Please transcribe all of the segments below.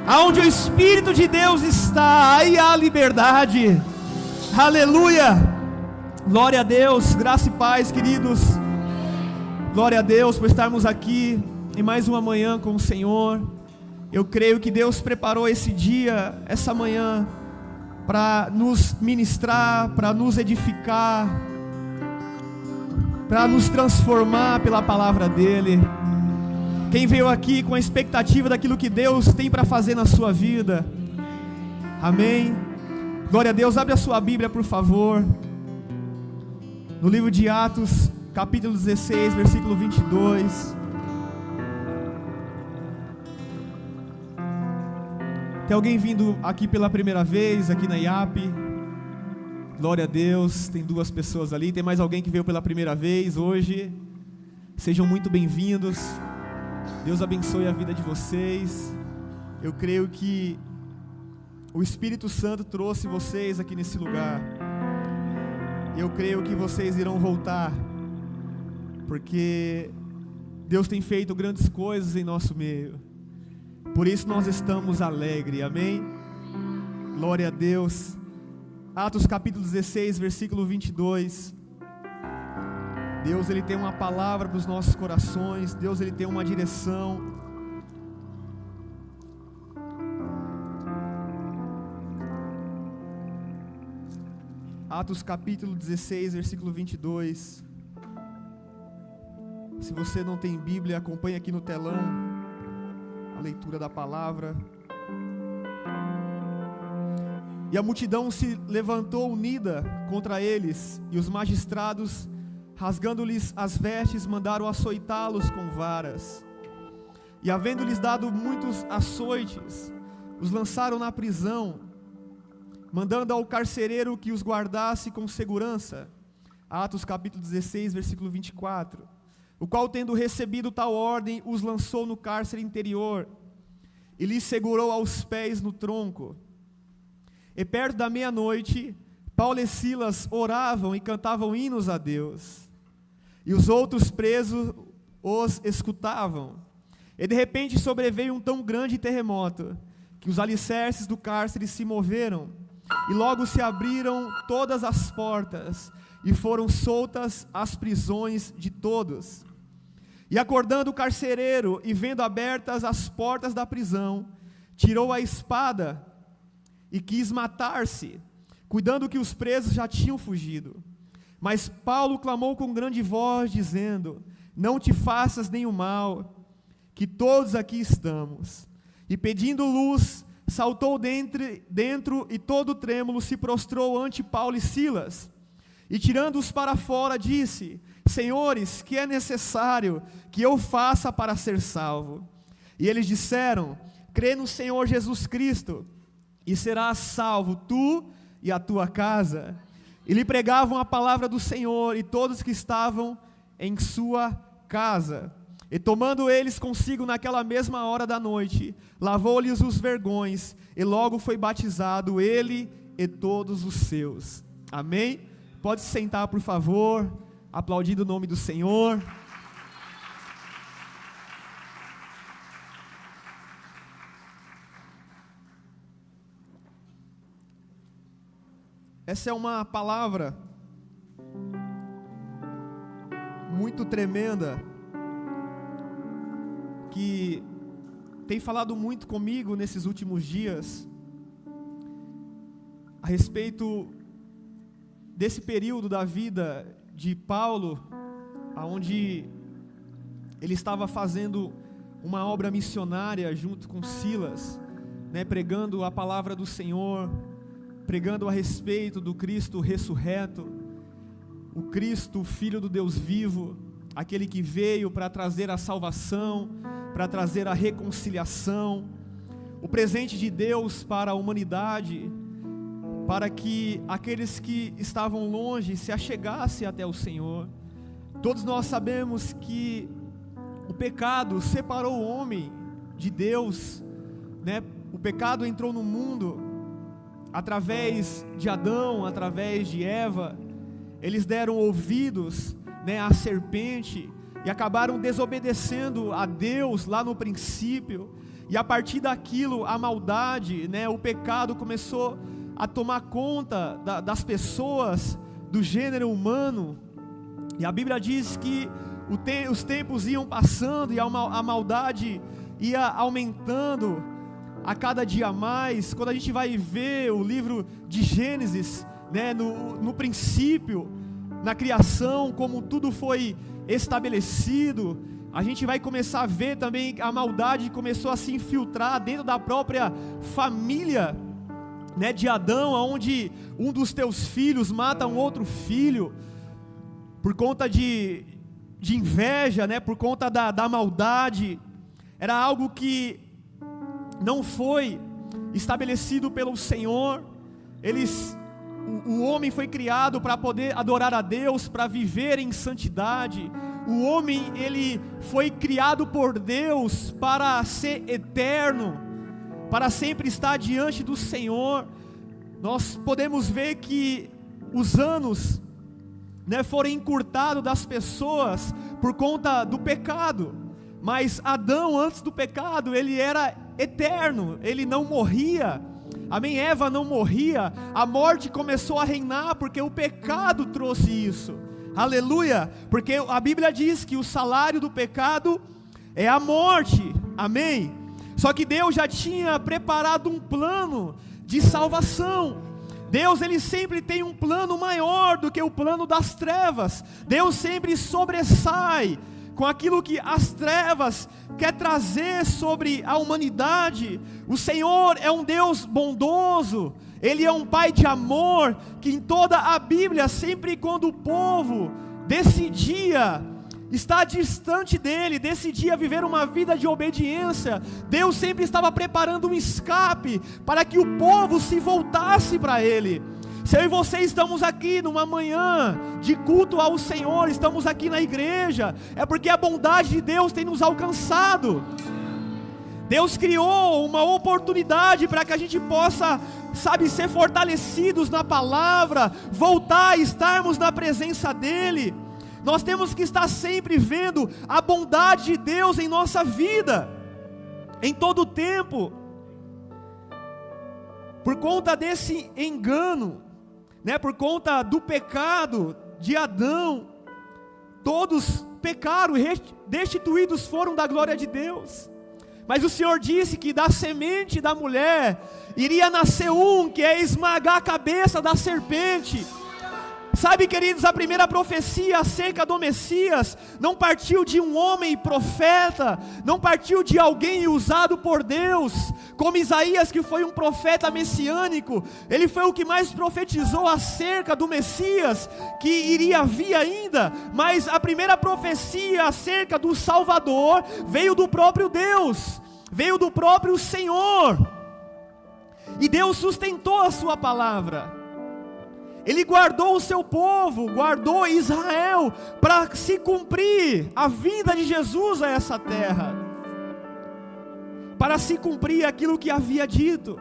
Aonde o Espírito de Deus está, aí há liberdade. Aleluia. Glória a Deus, graça e paz, queridos. Glória a Deus por estarmos aqui em mais uma manhã com o Senhor. Eu creio que Deus preparou esse dia, essa manhã, para nos ministrar, para nos edificar, para nos transformar pela palavra dEle. Quem veio aqui com a expectativa daquilo que Deus tem para fazer na sua vida? Amém? Glória a Deus. Abre a sua Bíblia, por favor, no livro de Atos, capítulo 16, versículo 22. Tem alguém vindo aqui pela primeira vez, aqui na IAP? Glória a Deus, tem 2 pessoas ali. Tem mais alguém que veio pela primeira vez hoje? Sejam muito bem-vindos. Deus abençoe a vida de vocês. Eu creio que o Espírito Santo trouxe vocês aqui nesse lugar. Eu creio que vocês irão voltar, porque Deus tem feito grandes coisas em nosso meio. Por isso nós estamos alegres, amém? Glória a Deus. Atos capítulo 16, versículo 22. Deus, Ele tem uma palavra para os nossos corações. Deus, Ele tem uma direção. Atos capítulo 16, versículo 22. Se você não tem Bíblia, acompanhe aqui no telão a leitura da palavra. E a multidão se levantou unida contra eles, e os magistrados, rasgando-lhes as vestes, mandaram açoitá-los com varas. E havendo-lhes dado muitos açoites, os lançaram na prisão, mandando ao carcereiro que os guardasse com segurança. Atos capítulo 16, versículo 24. O qual, tendo recebido tal ordem, os lançou no cárcere interior, e lhes segurou aos pés no tronco. E perto da meia-noite, Paulo e Silas oravam e cantavam hinos a Deus. E os outros presos os escutavam. E de repente sobreveio um tão grande terremoto, que os alicerces do cárcere se moveram, e logo se abriram todas as portas, e foram soltas as prisões de todos. E acordando o carcereiro, e vendo abertas as portas da prisão, tirou a espada, e quis matar-se, cuidando que os presos já tinham fugido. Mas Paulo clamou com grande voz, dizendo: não te faças nenhum mal, que todos aqui estamos. E pedindo luz, saltou dentro e todo trêmulo se prostrou ante Paulo e Silas. E tirando-os para fora, disse: Senhores, que é necessário que eu faça para ser salvo? E eles disseram: crê no Senhor Jesus Cristo, e serás salvo tu e a tua casa. E lhe pregavam a palavra do Senhor, e todos que estavam em sua casa. E tomando eles consigo naquela mesma hora da noite, lavou-lhes os vergões, e logo foi batizado ele e todos os seus. Amém? Pode se sentar, por favor, aplaudindo o nome do Senhor. Essa é uma palavra muito tremenda, que tem falado muito comigo nesses últimos dias, a respeito desse período da vida de Paulo, onde ele estava fazendo uma obra missionária junto com Silas, pregando a palavra do Senhor, pregando a respeito do Cristo ressurreto, o Cristo, Filho do Deus vivo, aquele que veio para trazer a salvação, para trazer a reconciliação, o presente de Deus para a humanidade, para que aqueles que estavam longe se achegassem até o Senhor. Todos nós sabemos que o pecado separou o homem de Deus, O pecado entrou no mundo através de Adão, através de Eva. Eles deram ouvidos, à serpente, e acabaram desobedecendo a Deus lá no princípio, E a partir daquilo, a maldade, né, o pecado começou a tomar conta das pessoas, do gênero humano. E a Bíblia diz que os tempos iam passando e a maldade ia aumentando a cada dia mais. Quando a gente vai ver o livro de Gênesis, né, no princípio, na criação, como tudo foi estabelecido, a gente vai começar a ver também a maldade começou a se infiltrar dentro da própria família, né, de Adão, onde um dos teus filhos mata um outro filho, por conta de inveja, né, por conta da maldade. Era algo que não foi estabelecido pelo Senhor. O homem foi criado para poder adorar a Deus, para viver em santidade. O homem, ele foi criado por Deus para ser eterno, para sempre estar diante do Senhor. Nós podemos ver que os anos, né, foram encurtados das pessoas por conta do pecado. Mas Adão, antes do pecado, ele era eterno, ele não morria. Amém? Eva não morria. A morte começou a reinar porque o pecado trouxe isso. Aleluia! Porque a Bíblia diz que o salário do pecado é a morte. Amém? Só que Deus já tinha preparado um plano de salvação. Deus, ele sempre tem um plano maior do que o plano das trevas. Deus sempre sobressai com aquilo que as trevas quer trazer sobre a humanidade. O Senhor é um Deus bondoso, Ele é um Pai de amor, que em toda a Bíblia, sempre quando o povo decidia estar distante dEle, decidia viver uma vida de obediência, Deus sempre estava preparando um escape, para que o povo se voltasse para Ele. Se eu e você estamos aqui numa manhã de culto ao Senhor, estamos aqui na igreja, é porque a bondade de Deus tem nos alcançado. Deus criou uma oportunidade para que a gente possa, ser fortalecidos na palavra, voltar a estarmos na presença dEle. Nós temos que estar sempre vendo a bondade de Deus em nossa vida, em todo o tempo. Por conta desse engano, né, por conta do pecado de Adão, todos pecaram e destituídos foram da glória de Deus. Mas o Senhor disse que da semente da mulher iria nascer um que é esmagar a cabeça da serpente. Sabe, queridos, a primeira profecia acerca do Messias não partiu de um homem profeta, não partiu de alguém usado por Deus, como Isaías, que foi um profeta messiânico. Ele foi o que mais profetizou acerca do Messias, que iria vir ainda. Mas a primeira profecia acerca do Salvador veio do próprio Deus, veio do próprio Senhor. E Deus sustentou a sua palavra. Ele guardou o seu povo, guardou Israel, para se cumprir a vinda de Jesus a essa terra, para se cumprir aquilo que havia dito.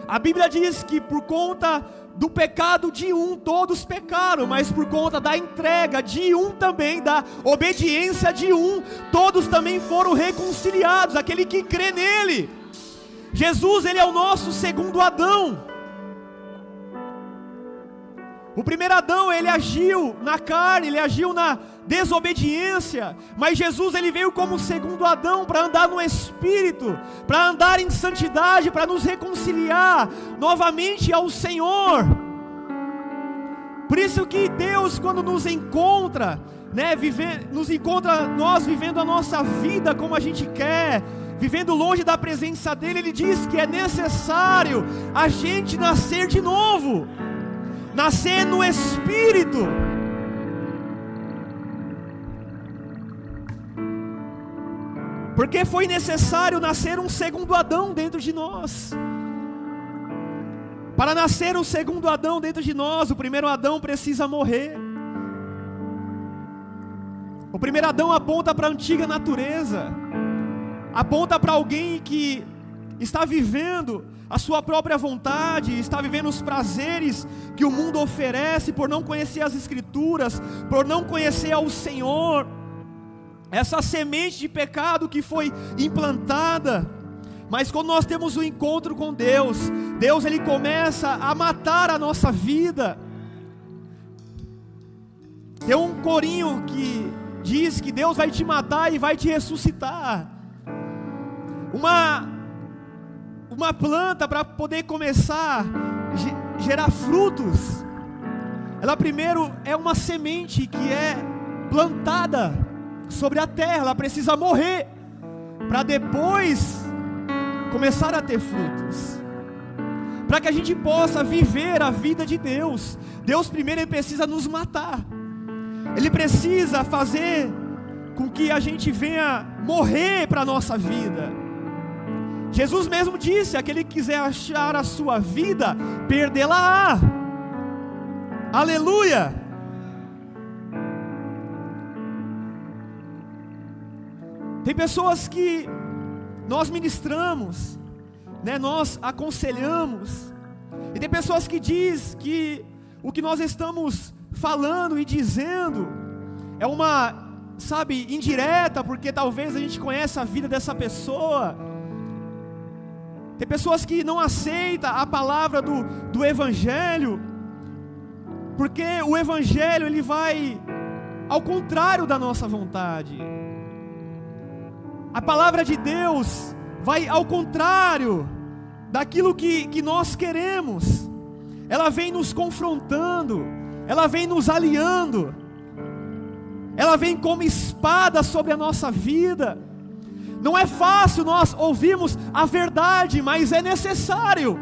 A Bíblia diz que por conta do pecado de um, todos pecaram, mas por conta da entrega de um também, da obediência de um, todos também foram reconciliados, aquele que crê nele. Jesus, ele é o nosso segundo Adão. O primeiro Adão, ele agiu na carne, ele agiu na desobediência, mas Jesus, ele veio como o segundo Adão para andar no Espírito, para andar em santidade, para nos reconciliar novamente ao Senhor. Por isso que Deus, quando nos encontra, né, nos encontra nós vivendo a nossa vida como a gente quer, vivendo longe da presença dEle, Ele diz que é necessário a gente nascer de novo, nascer no Espírito. Porque foi necessário nascer um segundo Adão dentro de nós. Para nascer um segundo Adão dentro de nós, o primeiro Adão precisa morrer. O primeiro Adão aponta para a antiga natureza, aponta para alguém que está vivendo a sua própria vontade, está vivendo os prazeres que o mundo oferece, por não conhecer as Escrituras, por não conhecer ao Senhor. Essa semente de pecado que foi implantada, Mas quando nós temos um encontro com Deus, Deus ele começa a matar a nossa vida. Tem um corinho que diz que Deus vai te matar e vai te ressuscitar. Uma planta, para poder começar a gerar frutos, ela primeiro é uma semente que é plantada sobre a terra. Ela precisa morrer para depois começar a ter frutos. Para que a gente possa viver a vida de Deus, Deus primeiro ele precisa nos matar. Ele precisa fazer com que a gente venha morrer para a nossa vida. Jesus mesmo disse: aquele que quiser achar a sua vida, perdê-la-á. Aleluia! Tem pessoas que nós ministramos, nós aconselhamos, e tem pessoas que dizem que o que nós estamos falando e dizendo é uma, indireta, porque talvez a gente conheça a vida dessa pessoa. Tem pessoas que não aceitam a palavra do Evangelho, porque o Evangelho ele vai ao contrário da nossa vontade. A palavra de Deus vai ao contrário daquilo que nós queremos. Ela vem nos confrontando, ela vem nos aliando, ela vem como espada sobre a nossa vida. Não é fácil nós ouvirmos a verdade, mas é necessário.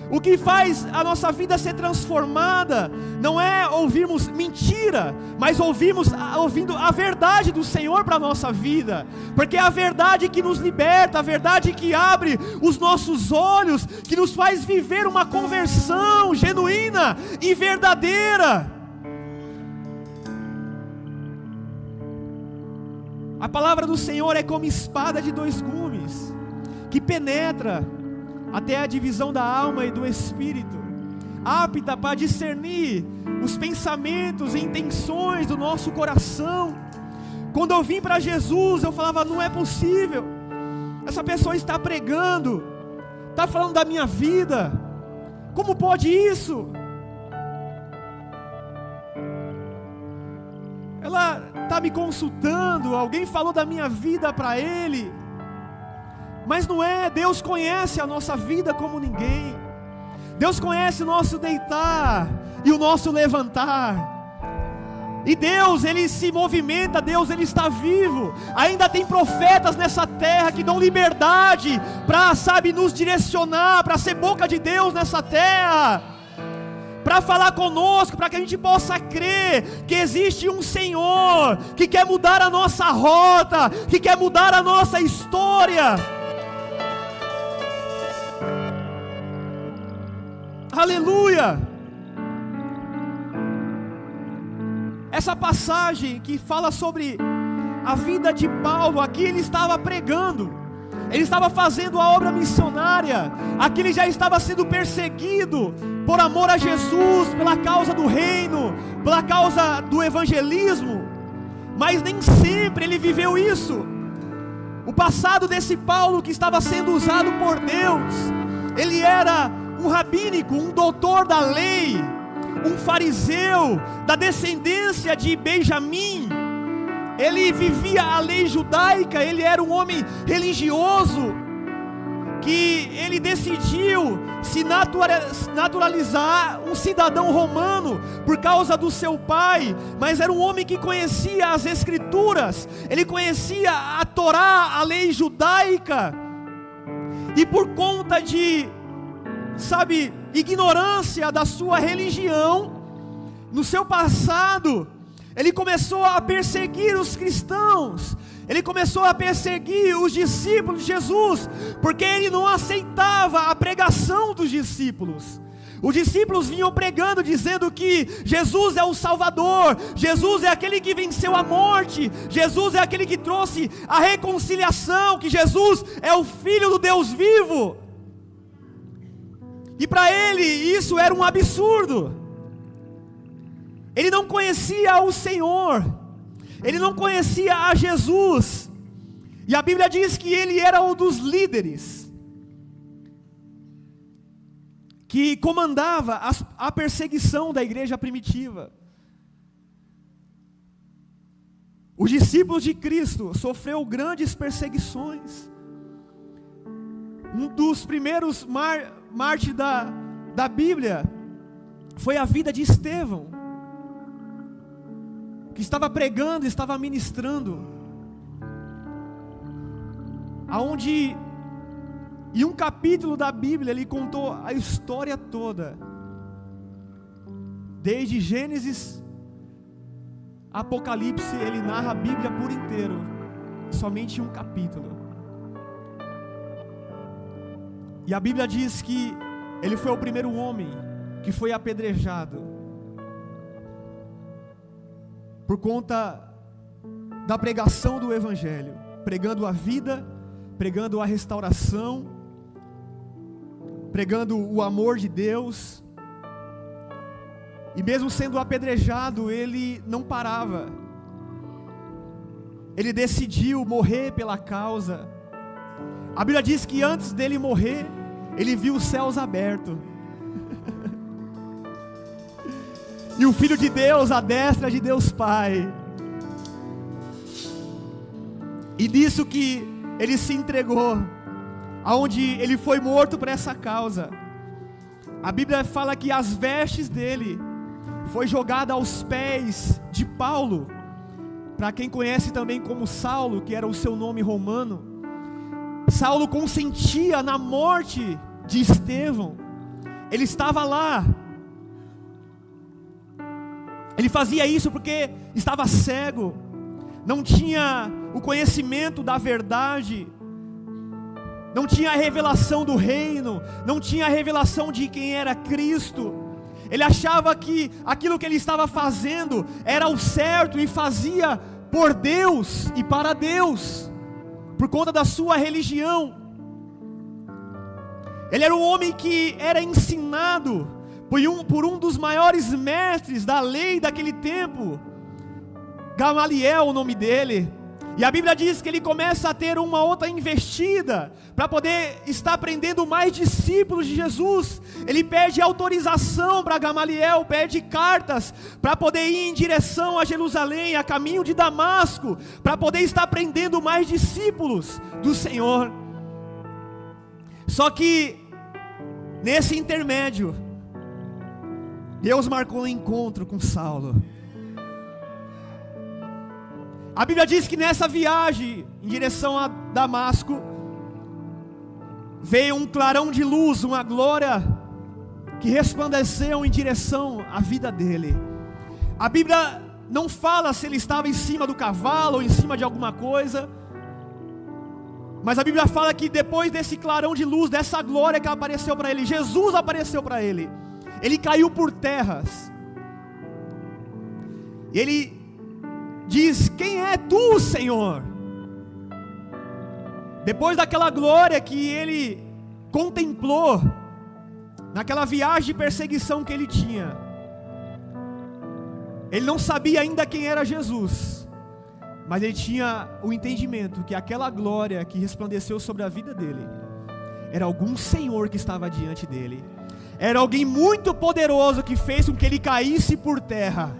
O que faz a nossa vida ser transformada não é ouvirmos mentira, mas ouvindo a verdade do Senhor para a nossa vida, porque é a verdade que nos liberta, a verdade que abre os nossos olhos, que nos faz viver uma conversão genuína e verdadeira. A palavra do Senhor é como espada de dois gumes, que penetra até a divisão da alma e do espírito, apta para discernir os pensamentos e intenções do nosso coração. Quando eu vim para Jesus, eu falava: não é possível, essa pessoa está pregando, está falando da minha vida, como pode isso? Ela está me consultando, alguém falou da minha vida para ele. Mas não é, Deus conhece a nossa vida como ninguém. Deus conhece o nosso deitar e o nosso levantar. E Deus, Ele se movimenta, Deus, Ele está vivo. Ainda tem profetas nessa terra que dão liberdade para, nos direcionar, para ser boca de Deus nessa terra, para falar conosco, para que a gente possa crer que existe um Senhor que quer mudar a nossa rota, que quer mudar a nossa história. Aleluia! Essa passagem que fala sobre a vida de Paulo, aqui ele estava pregando, ele estava fazendo a obra missionária, aqui ele já estava sendo perseguido por amor a Jesus, pela causa do reino, pela causa do evangelismo, mas nem sempre ele viveu isso. O passado desse Paulo que estava sendo usado por Deus, ele era um rabínico, um doutor da lei, um fariseu, da descendência de Benjamim. Ele vivia a lei judaica, ele era um homem religioso, que ele decidiu se naturalizar um cidadão romano, por causa do seu pai, mas era um homem que conhecia as escrituras, ele conhecia a Torá, a lei judaica, e por conta de ignorância da sua religião, no seu passado, ele começou a perseguir os cristãos, ele começou a perseguir os discípulos de Jesus, porque ele não aceitava a pregação dos discípulos. Os discípulos vinham pregando, dizendo que Jesus é o Salvador, Jesus é aquele que venceu a morte, Jesus é aquele que trouxe a reconciliação, que Jesus é o Filho do Deus vivo. E para ele isso era um absurdo. Ele não conhecia o Senhor, ele não conhecia a Jesus. E a Bíblia diz que ele era um dos líderes. que comandava a perseguição da igreja primitiva. Os discípulos de Cristo sofreram grandes perseguições. Um dos primeiros mártires da Bíblia foi a vida de Estevão, que estava pregando, estava ministrando, aonde em um capítulo da Bíblia ele contou a história toda, desde Gênesis, Apocalipse. Ele narra a Bíblia por inteiro, somente em um capítulo. E a Bíblia diz que ele foi o primeiro homem que foi apedrejado por conta da pregação do Evangelho, pregando a vida, pregando a restauração, pregando o amor de Deus. E mesmo sendo apedrejado, ele não parava. Ele decidiu morrer pela causa. A Bíblia diz que antes dele morrer, ele viu os céus abertos. E o Filho de Deus à destra de Deus Pai. E nisso que ele se entregou, aonde ele foi morto por essa causa. A Bíblia fala que as vestes dele foi jogada aos pés de Paulo, para quem conhece também como Saulo, que era o seu nome romano. Saulo consentia na morte de Estevão. Ele estava lá. Ele fazia isso porque estava cego, não tinha o conhecimento da verdade, não tinha a revelação do reino, não tinha a revelação de quem era Cristo. Ele achava que aquilo que ele estava fazendo era o certo e fazia por Deus e para Deus, por conta da sua religião. Ele era um homem que era ensinado por um dos maiores mestres da lei daquele tempo, Gamaliel, o nome dele. E a Bíblia diz que ele começa a ter uma outra investida, para poder estar aprendendo mais discípulos de Jesus. Ele pede autorização para Gamaliel, pede cartas, para poder ir em direção a Jerusalém, a caminho de Damasco, para poder estar aprendendo mais discípulos do Senhor. Só que, nesse intermédio, Deus marcou um encontro com Saulo. A Bíblia diz que nessa viagem em direção a Damasco, veio um clarão de luz, uma glória que resplandeceu em direção à vida dele. A Bíblia não fala se ele estava em cima do cavalo ou em cima de alguma coisa, mas a Bíblia fala que depois desse clarão de luz, dessa glória que apareceu para ele, Jesus apareceu para ele. Ele caiu por terras. E ele diz: quem é tu, Senhor? Depois daquela glória que ele contemplou, naquela viagem de perseguição que ele tinha, ele não sabia ainda quem era Jesus, mas ele tinha o entendimento que aquela glória que resplandeceu sobre a vida dele, era algum Senhor que estava diante dele, era alguém muito poderoso que fez com que ele caísse por terra.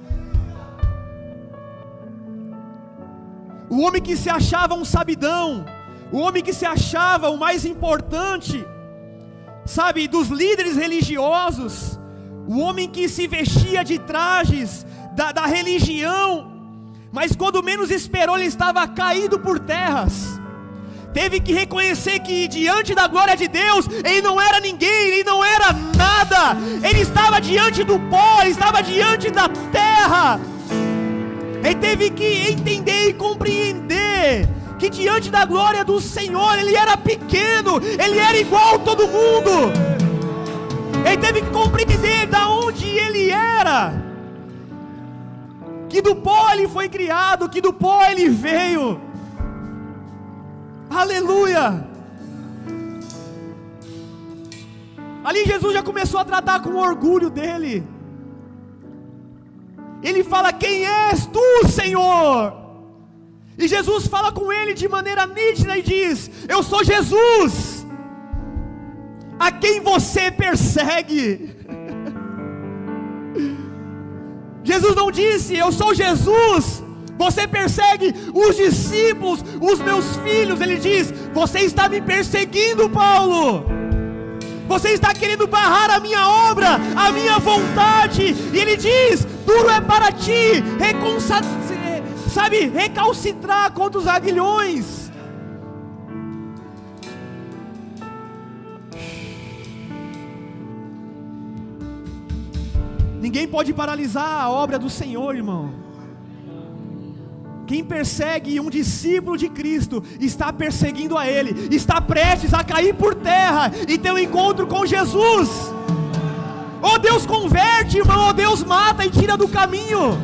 O homem que se achava um sabidão, o homem que se achava o mais importante, sabe, dos líderes religiosos, o homem que se vestia de trajes da religião, mas quando menos esperou, ele estava caído por terras. Teve que reconhecer que diante da glória de Deus, ele não era ninguém, ele não era nada, ele estava diante do pó, ele estava diante da terra. Ele teve que entender e compreender que diante da glória do Senhor, ele era pequeno, ele era igual a todo mundo. Ele teve que compreender de onde ele era, que do pó ele foi criado, que do pó ele veio. Aleluia! Ali Jesus já começou a tratar com o orgulho dele. Ele fala: quem és tu, Senhor? E Jesus fala com ele de maneira nítida e diz: eu sou Jesus. A quem você persegue? Jesus não disse: eu sou Jesus, você persegue os discípulos, os meus filhos. Ele diz: você está me perseguindo, Paulo. Você está querendo barrar a minha obra, a minha vontade. E ele diz: duro é para ti recalcitrar contra os aguilhões. Ninguém pode paralisar a obra do Senhor, irmão. Quem persegue um discípulo de Cristo está perseguindo a Ele, está prestes a cair por terra e ter um encontro com Jesus. Ou Deus converte, irmão, ou Deus mata e tira do caminho.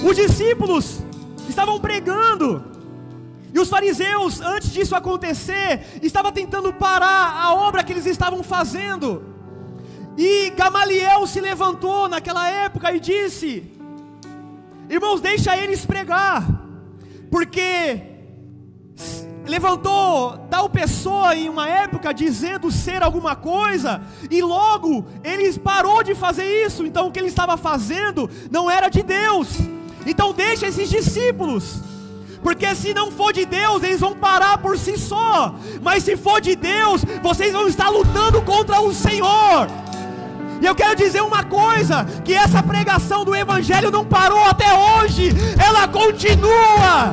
Os discípulos estavam pregando, e os fariseus, antes disso acontecer, estavam tentando parar a obra que eles estavam fazendo. E Gamaliel se levantou naquela época e disse: irmãos, deixa eles pregar, porque levantou tal pessoa em uma época dizendo ser alguma coisa, e logo ele parou de fazer isso. Então o que ele estava fazendo não era de Deus. Então deixa esses discípulos, porque se não for de Deus, eles vão parar por si só. Mas se for de Deus, vocês vão estar lutando contra o Senhor. E eu quero dizer uma coisa, que essa pregação do Evangelho não parou até hoje, ela continua.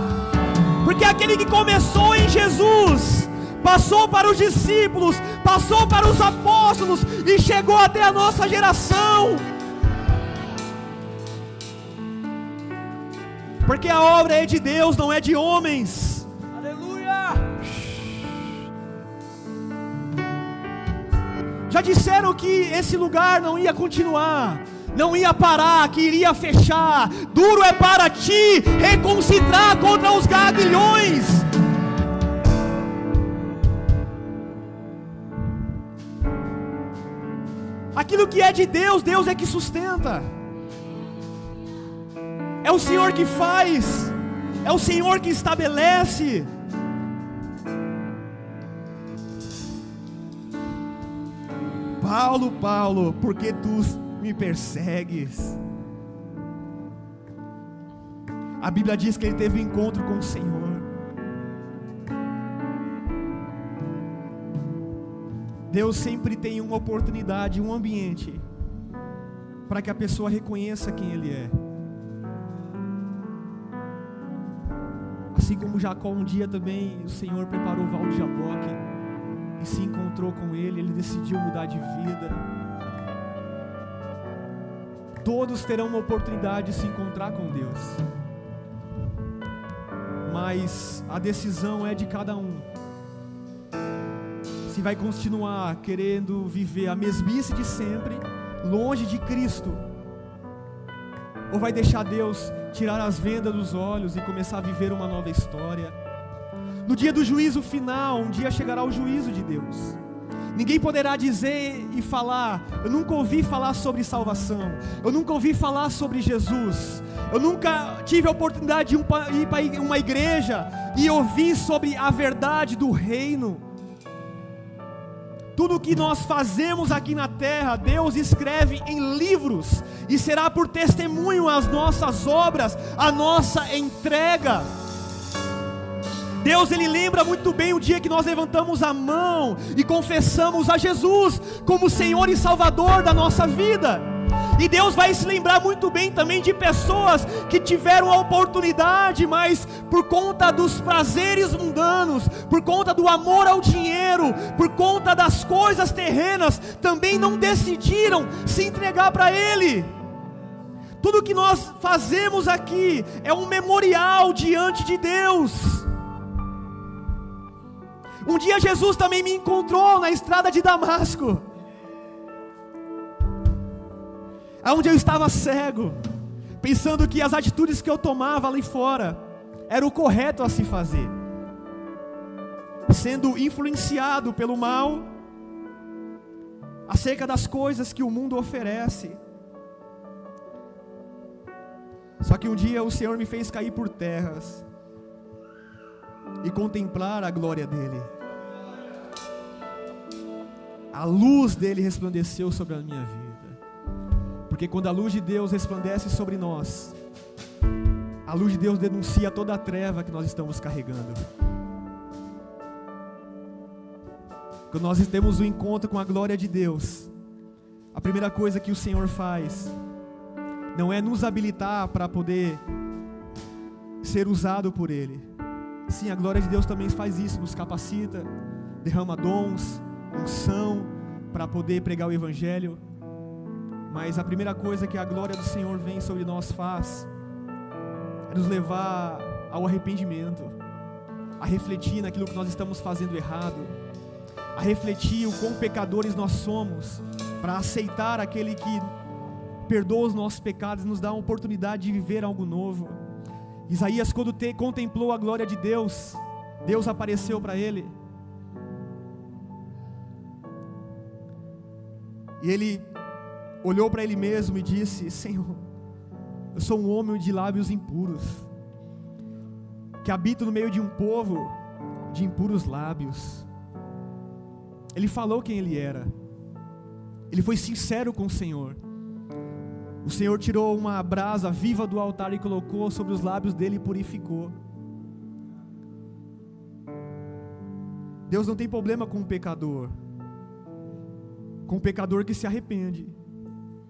Porque aquele que começou em Jesus, passou para os discípulos, passou para os apóstolos, e chegou até a nossa geração. Porque a obra é de Deus, não é de homens. Aleluia! Já disseram que esse lugar não ia continuar, não ia parar, que iria fechar. Duro é para ti reconciliar contra os aguilhões. Aquilo que é de Deus, Deus é que sustenta. É o Senhor que faz, é o Senhor que estabelece. Paulo, Paulo, por que tu me persegues? A Bíblia diz que ele teve um encontro com o Senhor. Deus sempre tem uma oportunidade, um ambiente, para que a pessoa reconheça quem Ele é. Assim como Jacó um dia também, o Senhor preparou o Val de Jaboque e se encontrou com ele, ele decidiu mudar de vida. Todos terão uma oportunidade de se encontrar com Deus, mas a decisão é de cada um. Se vai continuar querendo viver a mesmice de sempre, longe de Cristo, ou vai deixar Deus tirar as vendas dos olhos e começar a viver uma nova história. No dia do juízo final, um dia chegará o juízo de Deus. Ninguém poderá dizer e falar: eu nunca ouvi falar sobre salvação, eu nunca ouvi falar sobre Jesus, eu nunca tive a oportunidade de ir para uma igreja e ouvir sobre a verdade do reino. Tudo o que nós fazemos aqui na terra, Deus escreve em livros, e será por testemunho as nossas obras, a nossa entrega. Deus, Ele lembra muito bem o dia que nós levantamos a mão e confessamos a Jesus como Senhor e Salvador da nossa vida. E Deus vai se lembrar muito bem também de pessoas que tiveram a oportunidade, mas por conta dos prazeres mundanos, por conta do amor ao dinheiro, por conta das coisas terrenas, também não decidiram se entregar para Ele. Tudo que nós fazemos aqui é um memorial diante de Deus. Um dia Jesus também me encontrou na estrada de Damasco, onde eu estava cego, pensando que as atitudes que eu tomava ali fora era o correto a se fazer, sendo influenciado pelo mal, acerca das coisas que o mundo oferece. Só que um dia o Senhor me fez cair por terras, e contemplar a glória dele. A luz dele resplandeceu sobre a minha vida. Porque quando a luz de Deus resplandece sobre nós, a luz de Deus denuncia toda a treva que nós estamos carregando. Quando nós temos um encontro com a glória de Deus, a primeira coisa que o Senhor faz não é nos habilitar para poder ser usado por Ele. Sim, a glória de Deus também faz isso, nos capacita, derrama dons, unção para poder pregar o Evangelho. Mas a primeira coisa que a glória do Senhor vem sobre nós faz é nos levar ao arrependimento, a refletir naquilo que nós estamos fazendo errado, a refletir o quão pecadores nós somos, para aceitar aquele que perdoa os nossos pecados e nos dá a oportunidade de viver algo novo. Isaías, quando contemplou a glória de Deus, Deus apareceu para ele, e ele olhou para ele mesmo e disse: Senhor, eu sou um homem de lábios impuros, que habito no meio de um povo de impuros lábios. Ele falou quem ele era, ele foi sincero com o Senhor. O Senhor tirou uma brasa viva do altar e colocou sobre os lábios dele e purificou. Deus não tem problema com o pecador, com o pecador que se arrepende,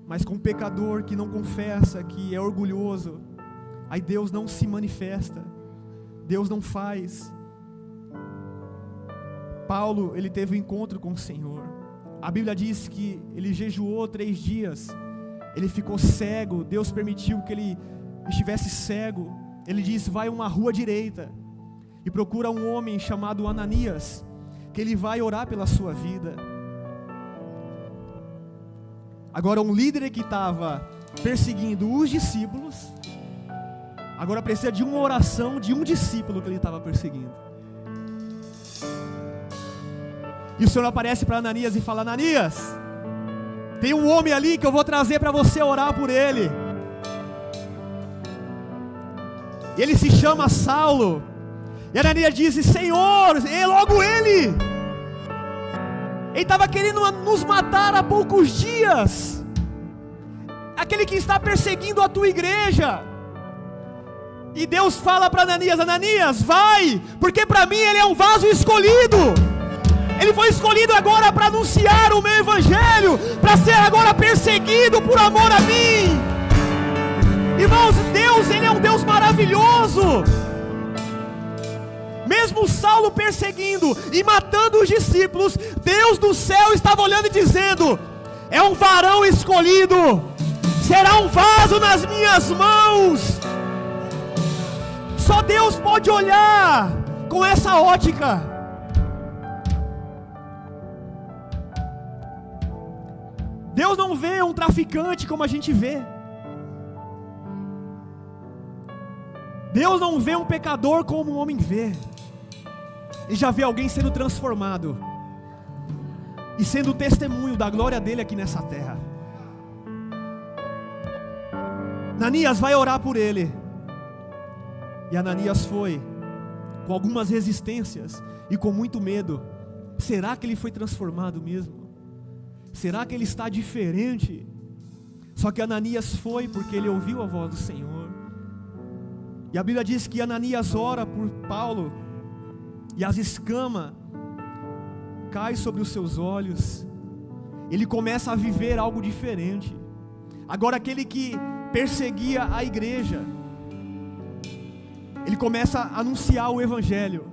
mas com o pecador que não confessa, que é orgulhoso, aí Deus não se manifesta, Deus não faz. Paulo, ele teve um encontro com o Senhor. A Bíblia diz que ele jejuou 3 dias, ele ficou cego, Deus permitiu que ele estivesse cego. Ele disse: vai a uma rua direita e procura um homem chamado Ananias, que ele vai orar pela sua vida. Agora, um líder que estava perseguindo os discípulos, agora precisa de uma oração de um discípulo que ele estava perseguindo. E o Senhor aparece para Ananias e fala: Ananias, tem um homem ali que eu vou trazer para você orar por ele. E ele se chama Saulo. E Ananias disse: Senhor, é logo ele. Ele estava querendo nos matar há poucos dias. Aquele que está perseguindo a tua igreja. E Deus fala para Ananias: Ananias, vai, porque para mim ele é um vaso escolhido. Ele foi escolhido agora para anunciar o meu evangelho, para ser agora perseguido por amor a mim. Irmãos, Deus, ele é um Deus maravilhoso. Mesmo Saulo perseguindo e matando os discípulos, Deus do céu estava olhando e dizendo: é um varão escolhido, será um vaso nas minhas mãos. Só Deus pode olhar com essa ótica. Deus não vê um traficante como a gente vê. Deus não vê um pecador como um homem vê. Ele já vê alguém sendo transformado e sendo testemunho da glória dele aqui nessa terra. Ananias vai orar por ele. E Ananias foi com algumas resistências e com muito medo. Será que ele foi transformado mesmo? Será que ele está diferente? Só que Ananias foi porque ele ouviu a voz do Senhor. E a Bíblia diz que Ananias ora por Paulo, e as escamas caem sobre os seus olhos. Ele começa a viver algo diferente. Agora aquele que perseguia a igreja, ele começa a anunciar o Evangelho,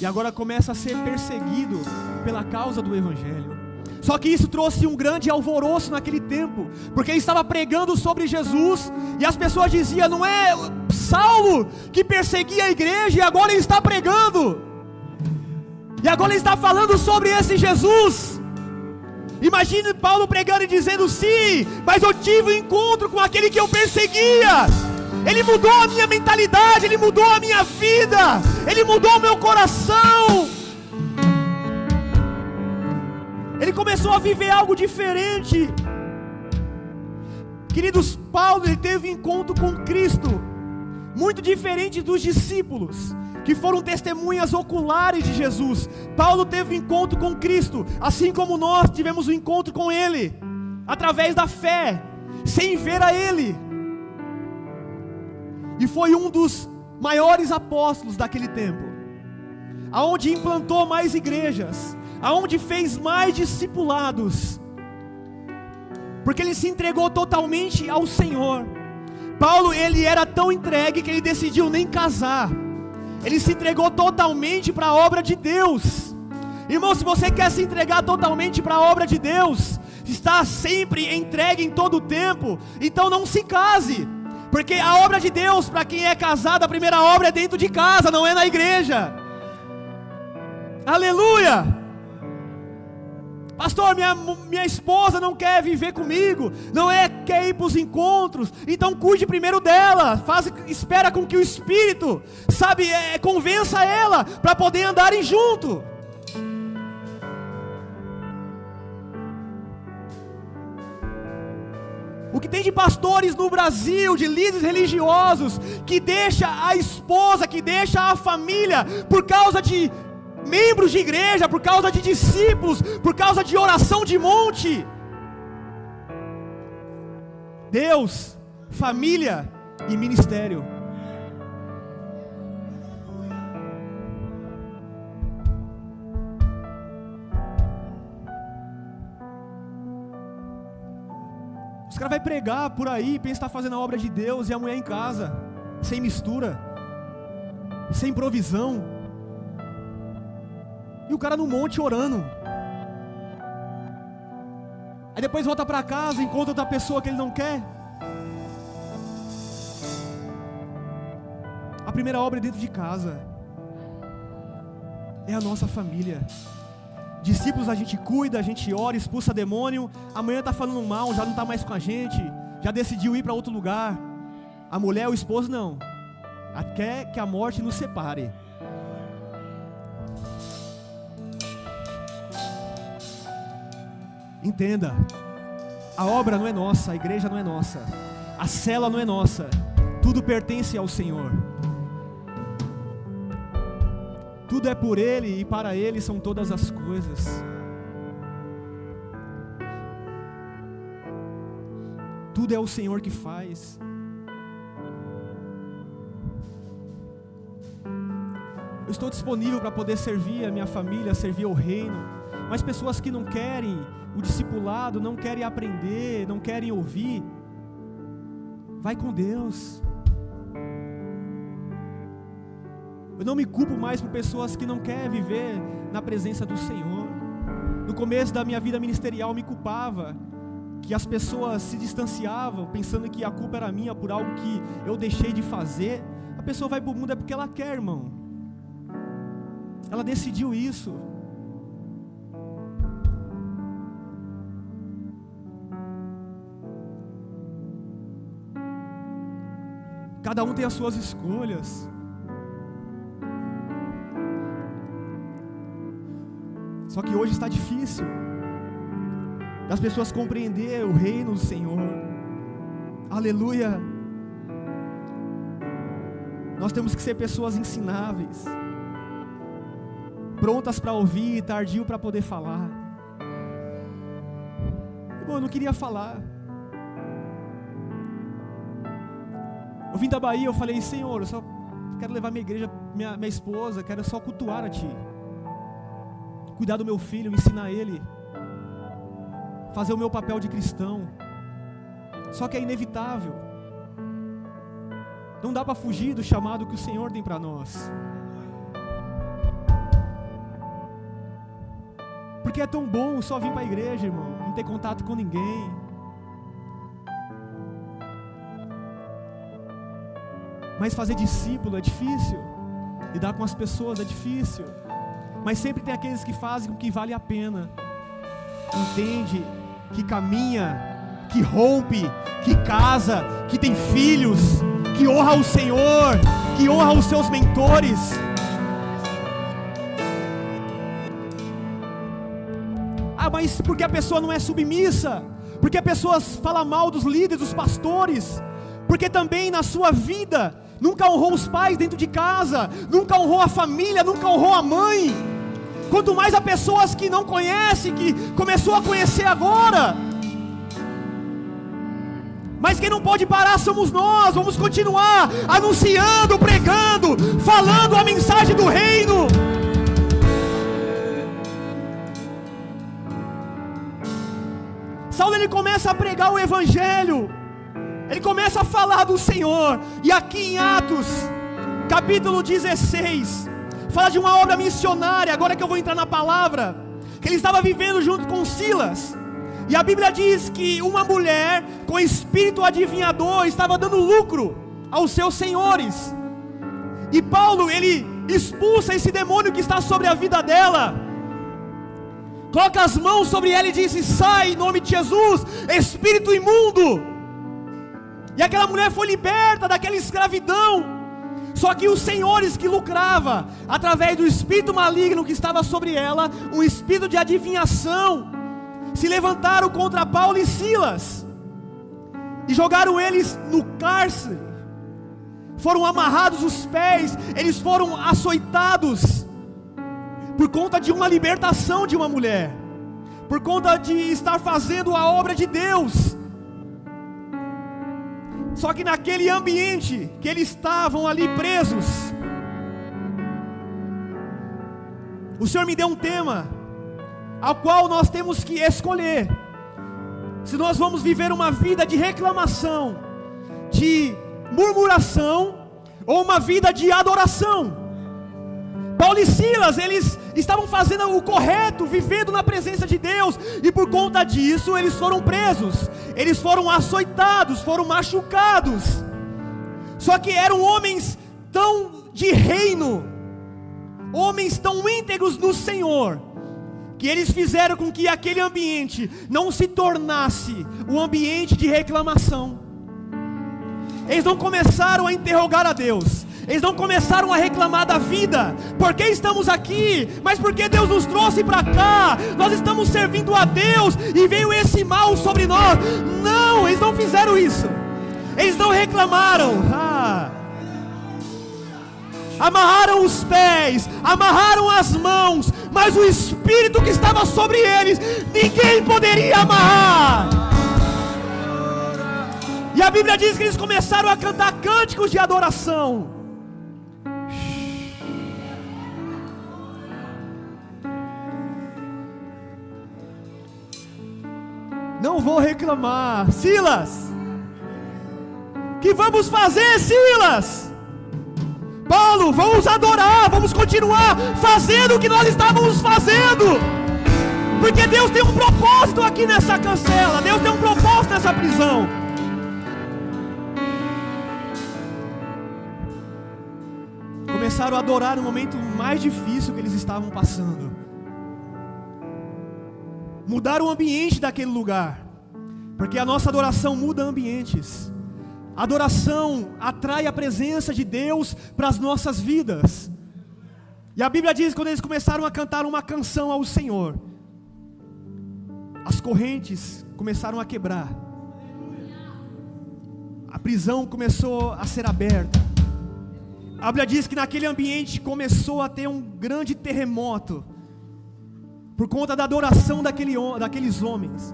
e agora começa a ser perseguido pela causa do Evangelho. Só que isso trouxe um grande alvoroço naquele tempo, porque ele estava pregando sobre Jesus, e as pessoas diziam: não é Saulo que perseguia a igreja, e agora ele está pregando, e agora ele está falando sobre esse Jesus. Imagine Paulo pregando e dizendo: sim, mas eu tive um encontro com aquele que eu perseguia, ele mudou a minha mentalidade, ele mudou a minha vida, ele mudou o meu coração. Ele começou a viver algo diferente. Queridos, Paulo, ele teve um encontro com Cristo muito diferente dos discípulos, que foram testemunhas oculares de Jesus. Paulo teve um encontro com Cristo, assim como nós tivemos um encontro com Ele, através da fé, sem ver a Ele. E foi um dos maiores apóstolos daquele tempo, aonde implantou mais igrejas, aonde fez mais discipulados, porque ele se entregou totalmente ao Senhor. Paulo, ele era tão entregue que ele decidiu nem casar. Ele se entregou totalmente para a obra de Deus. Irmão, se você quer se entregar totalmente para a obra de Deus, está sempre entregue em todo o tempo, então não se case, porque a obra de Deus, para quem é casado, a primeira obra é dentro de casa, não é na igreja. Aleluia! Pastor, minha esposa não quer viver comigo, quer ir para os encontros, então cuide primeiro dela, espera com que o Espírito, convença ela, para poder andarem junto. O que tem de pastores no Brasil, de líderes religiosos, que deixa a esposa, que deixa a família, por causa de membros de igreja, por causa de discípulos, por causa de oração de monte. Deus, família e ministério. Os caras vão pregar por aí, pensa que está fazendo a obra de Deus, e a mulher em casa, sem mistura, sem provisão. E o cara no monte orando. Aí depois volta para casa, encontra outra pessoa que ele não quer. A primeira obra é dentro de casa. É a nossa família. Discípulos a gente cuida, a gente ora, expulsa demônio. Amanhã está falando mal, já não está mais com a gente, já decidiu ir para outro lugar. A mulher, o esposo não. Quer que a morte nos separe. Entenda, a obra não é nossa, a igreja não é nossa, a cela não é nossa, tudo pertence ao Senhor. Tudo é por Ele e para Ele são todas as coisas. Tudo é o Senhor que faz. Eu estou disponível para poder servir a minha família, servir ao reino, mas pessoas que não querem o discipulado, não querem aprender, não querem ouvir, vai com Deus. Eu não me culpo mais por pessoas que não querem viver na presença do Senhor. No começo da minha vida ministerial, eu me culpava, que as pessoas se distanciavam, pensando que a culpa era minha por algo que eu deixei de fazer. A pessoa vai para o mundo é porque ela quer, irmão. Ela decidiu isso. Cada um tem as suas escolhas. Só que hoje está difícil das pessoas compreender o reino do Senhor. Aleluia. Nós temos que ser pessoas ensináveis, prontas para ouvir, tardio para poder falar. Bom, eu não queria falar. Eu vim da Bahia, eu falei, Senhor, eu só quero levar minha igreja, minha esposa, quero só cultuar a Ti, cuidar do meu filho, ensinar ele, fazer o meu papel de cristão. Só que é inevitável, não dá para fugir do chamado que o Senhor tem para nós, porque é tão bom só vir para a igreja, irmão, não ter contato com ninguém. Mas fazer discípulo é difícil, lidar com as pessoas é difícil, mas sempre tem aqueles que fazem o que vale a pena, entende, que caminha, que rompe, que casa, que tem filhos, que honra o Senhor, que honra os seus mentores. Ah, mas porque a pessoa não é submissa, porque a pessoa fala mal dos líderes, dos pastores, porque também na sua vida nunca honrou os pais dentro de casa, nunca honrou a família, nunca honrou a mãe. Quanto mais a pessoas que não conhecem, que começou a conhecer agora. Mas quem não pode parar somos nós. Vamos continuar anunciando, pregando, falando a mensagem do reino. Saulo, ele começa a pregar o evangelho, ele começa a falar do Senhor. E aqui em Atos capítulo 16 fala de uma obra missionária. Agora que eu vou entrar na palavra, que ele estava vivendo junto com Silas. E a Bíblia diz que uma mulher com espírito adivinhador estava dando lucro aos seus senhores. E Paulo, ele expulsa esse demônio que está sobre a vida dela, coloca as mãos sobre ela e diz: sai em nome de Jesus, espírito imundo. E aquela mulher foi liberta daquela escravidão. Só que os senhores que lucravam através do espírito maligno que estava sobre ela, um espírito de adivinhação, se levantaram contra Paulo e Silas e jogaram eles no cárcere. Foram amarrados os pés, eles foram açoitados por conta de uma libertação de uma mulher, por conta de estar fazendo a obra de Deus. Só que naquele ambiente que eles estavam ali presos, o Senhor me deu um tema, ao qual nós temos que escolher, se nós vamos viver uma vida de reclamação, de murmuração, ou uma vida de adoração. Paulo e Silas, eles estavam fazendo o correto, vivendo na presença de Deus, e por conta disso eles foram presos, eles foram açoitados, foram machucados. Só que eram homens tão de reino, homens tão íntegros no Senhor, que eles fizeram com que aquele ambiente não se tornasse um ambiente de reclamação. Eles não começaram a interrogar a Deus, eles não começaram a reclamar da vida, por que estamos aqui, mas porque Deus nos trouxe para cá, nós estamos servindo a Deus e veio esse mal sobre nós. Não, eles não fizeram isso, eles não reclamaram. Amarraram os pés, amarraram as mãos, mas o espírito que estava sobre eles, ninguém poderia amarrar. E a Bíblia diz que eles começaram a cantar cânticos de adoração. Não vou reclamar. Silas, que vamos fazer, Silas? Paulo, vamos adorar, vamos continuar fazendo o que nós estávamos fazendo, porque Deus tem um propósito aqui nessa cancela, Deus tem um propósito nessa prisão. Começaram a adorar no momento mais difícil que eles estavam passando. Mudaram o ambiente daquele lugar, porque a nossa adoração muda ambientes. A adoração atrai a presença de Deus para as nossas vidas. E a Bíblia diz que quando eles começaram a cantar uma canção ao Senhor, as correntes começaram a quebrar, a prisão começou a ser aberta. A Bíblia diz que naquele ambiente começou a ter um grande terremoto, por conta da adoração daqueles homens.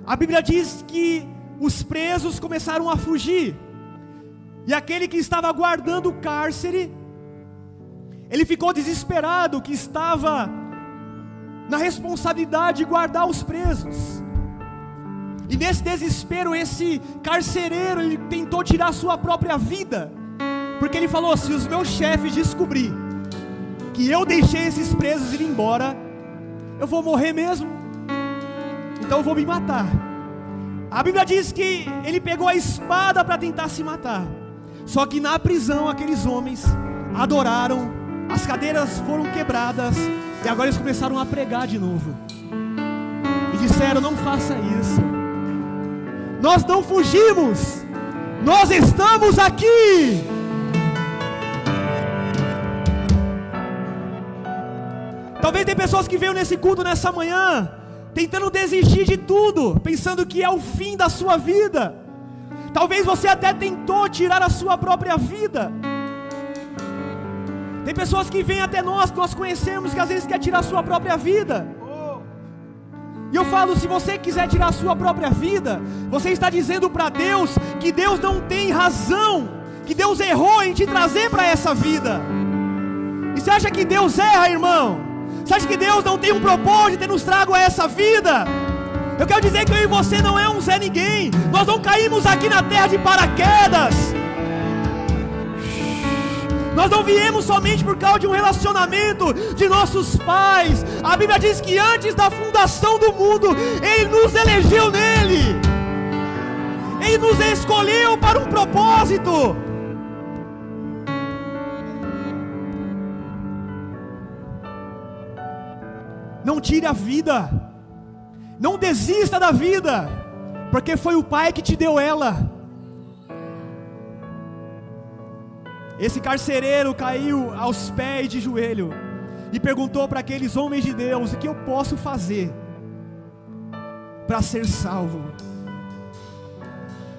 A Bíblia diz que os presos começaram a fugir, e aquele que estava guardando o cárcere, ele ficou desesperado, que estava na responsabilidade de guardar os presos. E nesse desespero, esse carcereiro, ele tentou tirar sua própria vida, porque ele falou: se os meus chefes descobrir que eu deixei esses presos ir embora, eu vou morrer mesmo, então eu vou me matar. A Bíblia diz que ele pegou a espada para tentar se matar. Só que na prisão aqueles homens adoraram, as cadeiras foram quebradas, e agora eles começaram a pregar de novo. E disseram: não faça isso, nós não fugimos, nós estamos aqui. Talvez tem pessoas que veio nesse culto nessa manhã tentando desistir de tudo, pensando que é o fim da sua vida. Talvez você até tentou tirar a sua própria vida. Tem pessoas que vêm até nós, que nós conhecemos, que às vezes quer tirar a sua própria vida. E eu falo, se você quiser tirar a sua própria vida, você está dizendo para Deus que Deus não tem razão, que Deus errou em te trazer para essa vida. E você acha que Deus erra, irmão? Você acha que Deus não tem um propósito de ter nos trago a essa vida? Eu quero dizer que eu e você não é um Zé Ninguém. Nós não caímos aqui na terra de paraquedas. Nós não viemos somente por causa de um relacionamento de nossos pais. A Bíblia diz que antes da fundação do mundo, Ele nos elegeu nele. Ele nos escolheu para um propósito. Não tire a vida. Não desista da vida, porque foi o Pai que te deu ela. Esse carcereiro caiu aos pés de joelho e perguntou para aqueles homens de Deus: o que eu posso fazer para ser salvo?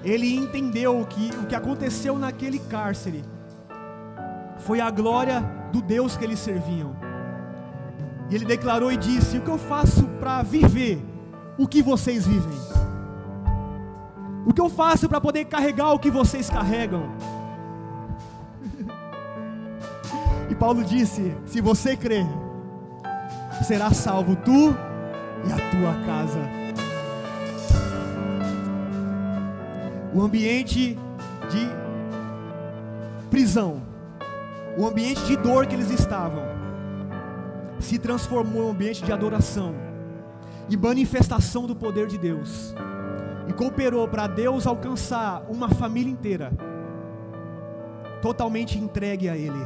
Ele entendeu que o que aconteceu naquele cárcere foi a glória do Deus que eles serviam. E ele declarou e disse: o que eu faço para viver o que vocês vivem? O que eu faço para poder carregar o que vocês carregam? E Paulo disse: se você crer, será salvo tu e a tua casa. O ambiente de prisão, o ambiente de dor que eles estavam, se transformou em um ambiente de adoração e manifestação do poder de Deus, e cooperou para Deus alcançar uma família inteira totalmente entregue a Ele.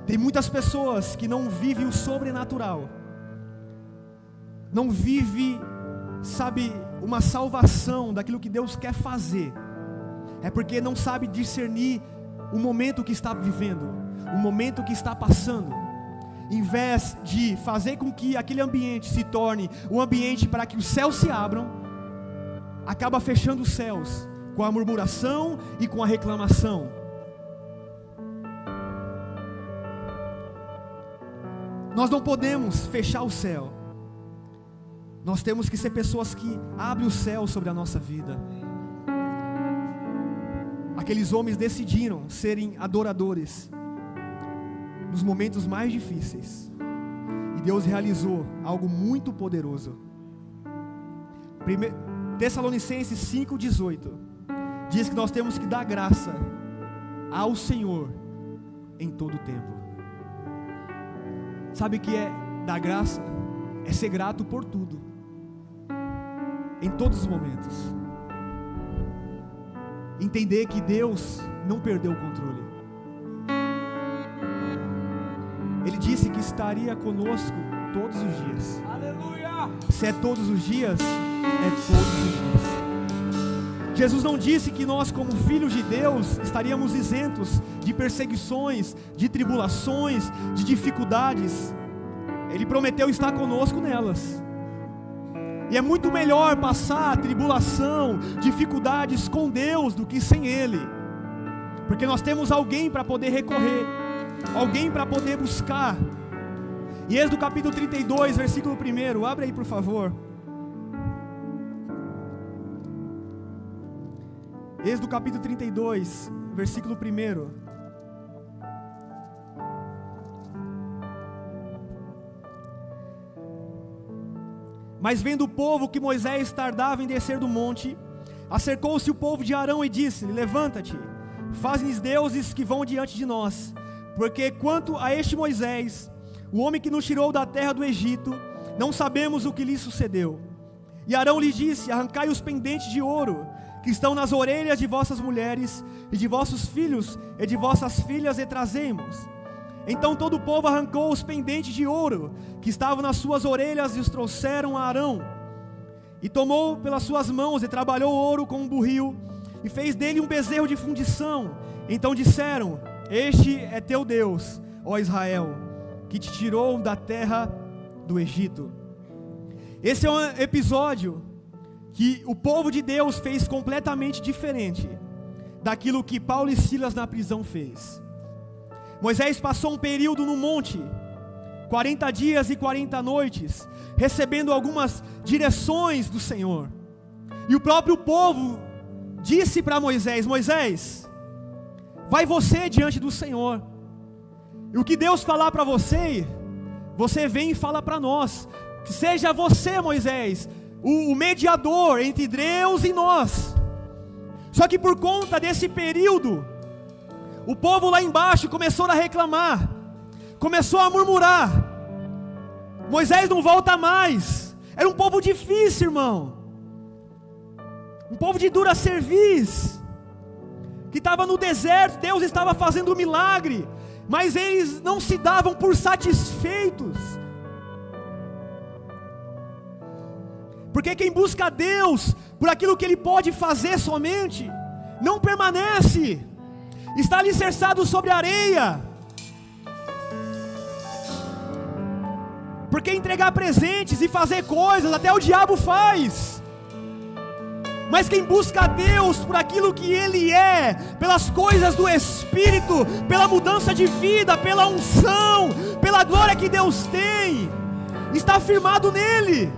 Tem muitas pessoas que não vivem o sobrenatural, não vivem, sabe, uma salvação daquilo que Deus quer fazer, é porque não sabe discernir o momento que está vivendo, o momento que está passando. Em vez de fazer com que aquele ambiente se torne um ambiente para que os céus se abram, acaba fechando os céus com a murmuração e com a reclamação. Nós não podemos fechar o céu. Nós temos que ser pessoas que abrem o céu sobre a nossa vida. Aqueles homens decidiram serem adoradores nos momentos mais difíceis, e Deus realizou algo muito poderoso. Tessalonicenses 5,18 diz que nós temos que dar graça ao Senhor em todo o tempo. Sabe o que é dar graça? É ser grato por tudo, em todos os momentos. Entender que Deus não perdeu o controle. Ele disse que estaria conosco todos os dias. Aleluia! Se é todos os dias, é todos os dias. Jesus não disse que nós, como filhos de Deus, estaríamos isentos de perseguições, de tribulações, de dificuldades. Ele prometeu estar conosco nelas. E é muito melhor passar tribulação, dificuldades com Deus do que sem Ele, porque nós temos alguém para poder recorrer, alguém para poder buscar. E Êxodo capítulo 32, versículo 1, abre aí por favor. Êxodo capítulo 32, versículo 1. Mas vendo o povo que Moisés tardava em descer do monte, acercou-se o povo de Arão e disse-lhe: levanta-te, faz-nos deuses que vão diante de nós, porque quanto a este Moisés, o homem que nos tirou da terra do Egito, não sabemos o que lhe sucedeu. E Arão lhe disse: arrancai os pendentes de ouro que estão nas orelhas de vossas mulheres e de vossos filhos e de vossas filhas, e trazemos. Então todo o povo arrancou os pendentes de ouro que estavam nas suas orelhas e os trouxeram a Arão. E tomou pelas suas mãos e trabalhou o ouro com um burril e fez dele um bezerro de fundição. Então disseram: este é teu Deus, ó Israel, que te tirou da terra do Egito. Esse é um episódio que o povo de Deus fez completamente diferente daquilo que Paulo e Silas na prisão fez. Moisés passou um período no monte, 40 dias e 40 noites, recebendo algumas direções do Senhor. E o próprio povo disse para Moisés: Moisés, vai você diante do Senhor, e o que Deus falar para você, você vem e fala para nós. Que seja você, Moisés, o mediador entre Deus e nós. Só que por conta desse período, o povo lá embaixo começou a reclamar, começou a murmurar: Moisés não volta mais. Era um povo difícil, irmão, um povo de dura cerviz, que estava no deserto. Deus estava fazendo um milagre, mas eles não se davam por satisfeitos. Porque quem busca a Deus por aquilo que Ele pode fazer somente, não permanece, está alicerçado sobre a areia. Porque entregar presentes e fazer coisas, até o diabo faz. Mas quem busca a Deus por aquilo que Ele é, pelas coisas do Espírito, pela mudança de vida, pela unção, pela glória que Deus tem, está firmado nele.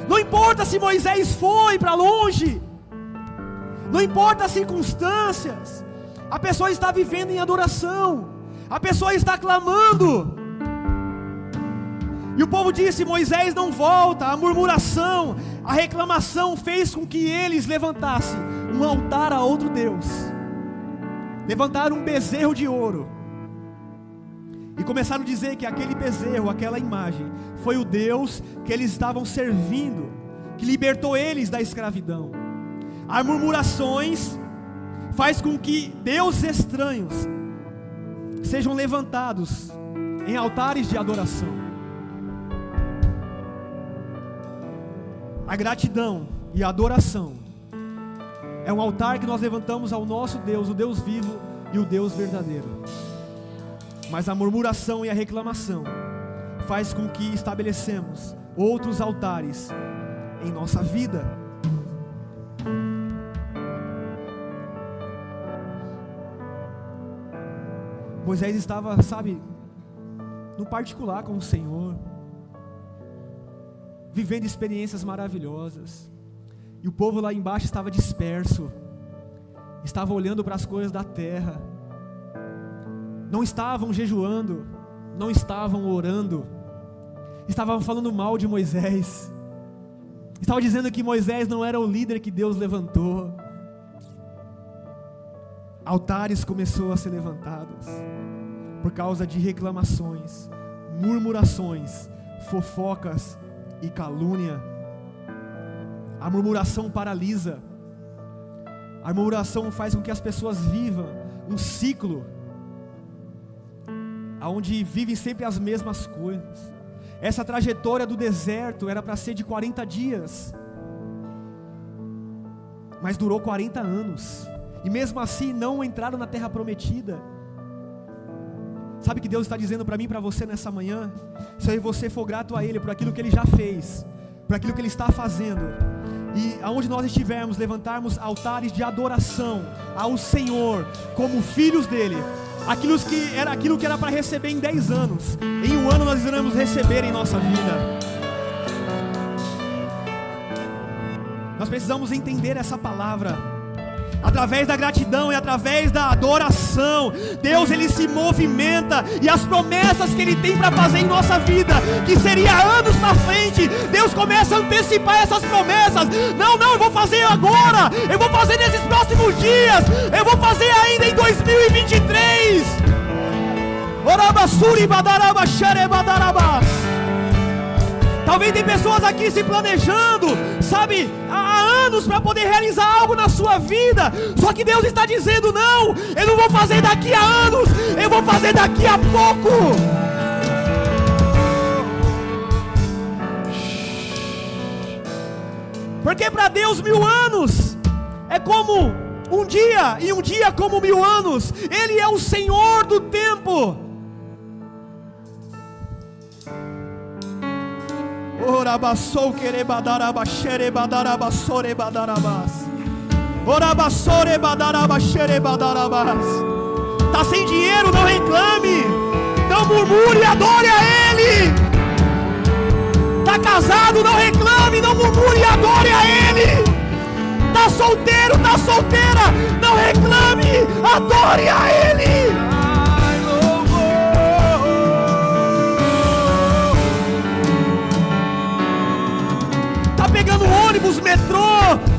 Não importa se Moisés foi para longe, não importa as circunstâncias, a pessoa está vivendo em adoração, a pessoa está clamando. E o povo disse: Moisés não volta. A murmuração, a reclamação fez com que eles levantassem um altar a outro Deus, levantaram um bezerro de ouro, e começaram a dizer que aquele bezerro, aquela imagem, foi o Deus que eles estavam servindo, que libertou eles da escravidão. As murmurações faz com que deuses estranhos sejam levantados em altares de adoração. A gratidão e a adoração é um altar que nós levantamos ao nosso Deus, o Deus vivo e o Deus verdadeiro. Mas a murmuração e a reclamação faz com que estabelecemos outros altares em nossa vida. Moisés estava, no particular com o Senhor, vivendo experiências maravilhosas, e o povo lá embaixo estava disperso, estava olhando para as coisas da terra, não estavam jejuando, não estavam orando, estavam falando mal de Moisés, estavam dizendo que Moisés não era o líder que Deus levantou. Altares começaram a ser levantados por causa de reclamações, murmurações, fofocas e calúnia. A murmuração paralisa, a murmuração faz com que as pessoas vivam um ciclo onde vivem sempre as mesmas coisas. Essa trajetória do deserto era para ser de 40 dias, mas durou 40 anos, e mesmo assim não entraram na terra prometida. Sabe o que Deus está dizendo para mim e para você nessa manhã? Se eu e você for grato a Ele por aquilo que Ele já fez, por aquilo que Ele está fazendo, e aonde nós estivermos, levantarmos altares de adoração ao Senhor, como filhos dEle, aquilo que era para receber em 10 anos, em um ano nós iremos receber em nossa vida. Nós precisamos entender essa palavra. Através da gratidão e através da adoração, Deus ele se movimenta, e as promessas que Ele tem para fazer em nossa vida, que seria anos na frente, Deus começa a antecipar essas promessas. Não, eu vou fazer agora, eu vou fazer nesses próximos dias, eu vou fazer ainda em 2023. Talvez tem pessoas aqui se planejando, há anos para poder realizar algo na sua vida. Só que Deus está dizendo: não, eu não vou fazer daqui a anos, eu vou fazer daqui a pouco. Porque para Deus 1000 anos é como um dia, e um dia como 1000 anos. Ele é o Senhor do tempo. Orabassou querebadarabashere badarabassore badarabas. Orabassore badarabashere badarabas. Tá sem dinheiro, não reclame. Não murmure, adore a Ele. Tá casado, não reclame, não murmure, adore a Ele. Tá solteiro, tá solteira, não reclame, adore a Ele. Tá pegando ônibus, metrô,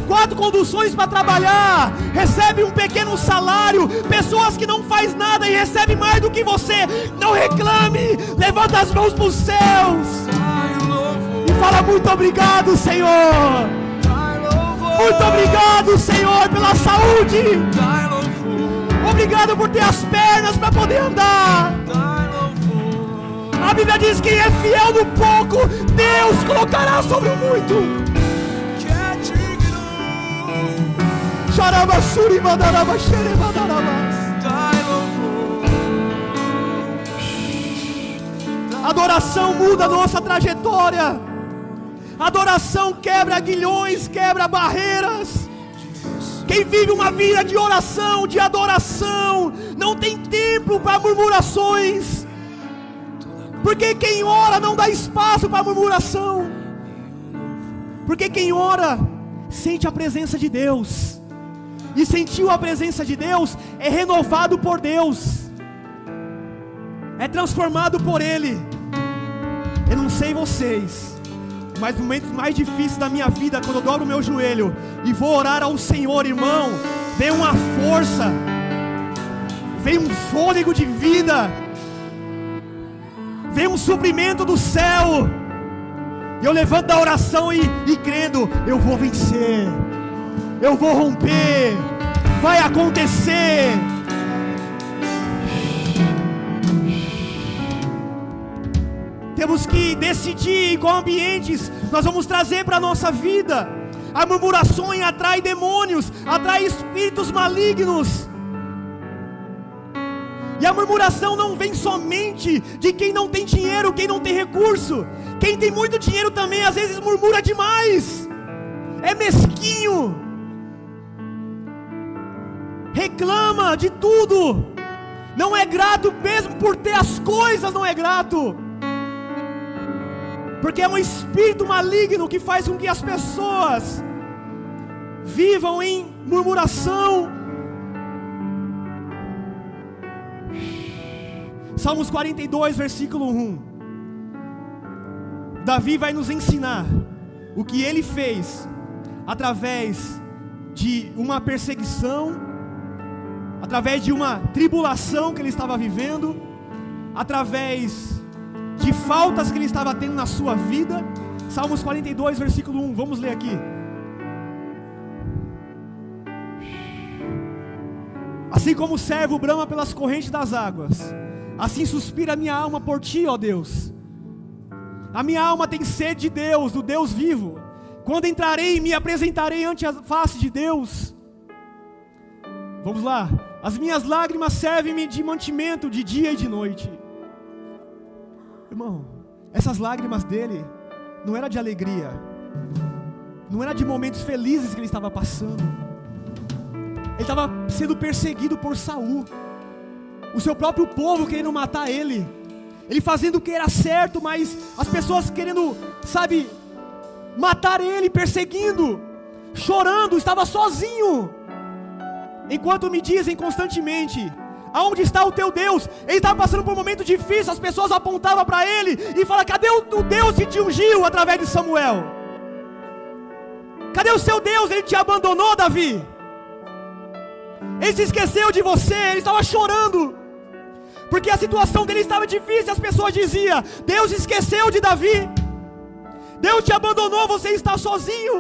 4 conduções para trabalhar, recebe um pequeno salário, pessoas que não faz nada e recebe mais do que você, não reclame, levanta as mãos para os céus e fala: muito obrigado, Senhor. Muito obrigado, Senhor, pela saúde. Obrigado por ter as pernas para poder andar. A Bíblia diz que quem é fiel no pouco, Deus colocará sobre o muito. Adoração muda a nossa trajetória. Adoração quebra aguilhões, quebra barreiras. Quem vive uma vida de oração, de adoração, não tem tempo para murmurações. Porque quem ora não dá espaço para murmuração. Porque quem ora sente a presença de Deus. E sentiu a presença de Deus é renovado por Deus. É transformado por Ele. Eu não sei vocês, mas nos momentos mais difíceis da minha vida, quando eu dobro o meu joelho e vou orar ao Senhor, irmão, vem uma força, vem um fôlego de vida, vem um suprimento do céu. E eu levanto da oração e crendo: eu vou vencer, eu vou romper, vai acontecer. Temos que decidir em qual ambientes nós vamos trazer para a nossa vida. A murmuração atrai demônios, atrai espíritos malignos. E a murmuração não vem somente de quem não tem dinheiro, quem não tem recurso. Quem tem muito dinheiro também às vezes murmura demais. É mesquinho. Reclama de tudo. Não é grato mesmo por ter as coisas, não é grato. Porque é um espírito maligno que faz com que as pessoas vivam em murmuração. Salmos 42, versículo 1. Davi vai nos ensinar o que ele fez através de uma perseguição, através de uma tribulação que ele estava vivendo, através de faltas que ele estava tendo na sua vida. Salmos 42, versículo 1, vamos ler aqui. Assim como o servo brama pelas correntes das águas, assim suspira a minha alma por ti, ó Deus. A minha alma tem sede de Deus, do Deus vivo. Quando entrarei e me apresentarei ante a face de Deus. Vamos lá. As minhas lágrimas servem-me de mantimento de dia e de noite. Irmão, essas lágrimas dele não era de alegria, não era de momentos felizes que ele estava passando. Ele estava sendo perseguido por Saul, o seu próprio povo querendo matar ele. Ele fazendo o que era certo, mas as pessoas querendo, matar ele, perseguindo, chorando, estava sozinho. Enquanto me dizem constantemente: aonde está o teu Deus? Ele estava passando por um momento difícil. As pessoas apontavam para ele e falavam: cadê o Deus que te ungiu através de Samuel? Cadê o seu Deus? Ele te abandonou, Davi. Ele se esqueceu de você. Ele estava chorando porque a situação dele estava difícil. As pessoas diziam: Deus esqueceu de Davi, Deus te abandonou, você está sozinho.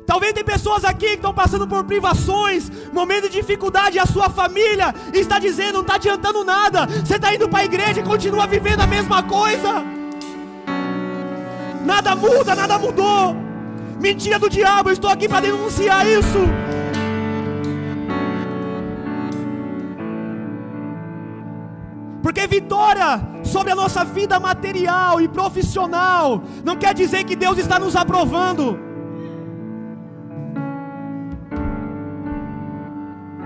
Talvez tem pessoas aqui que estão passando por privações, momento de dificuldade, e a sua família está dizendo: não está adiantando nada, você está indo para a igreja e continua vivendo a mesma coisa, nada muda, nada mudou. Mentira do diabo, eu estou aqui para denunciar isso. Porque vitória sobre a nossa vida material e profissional não quer dizer que Deus está nos aprovando.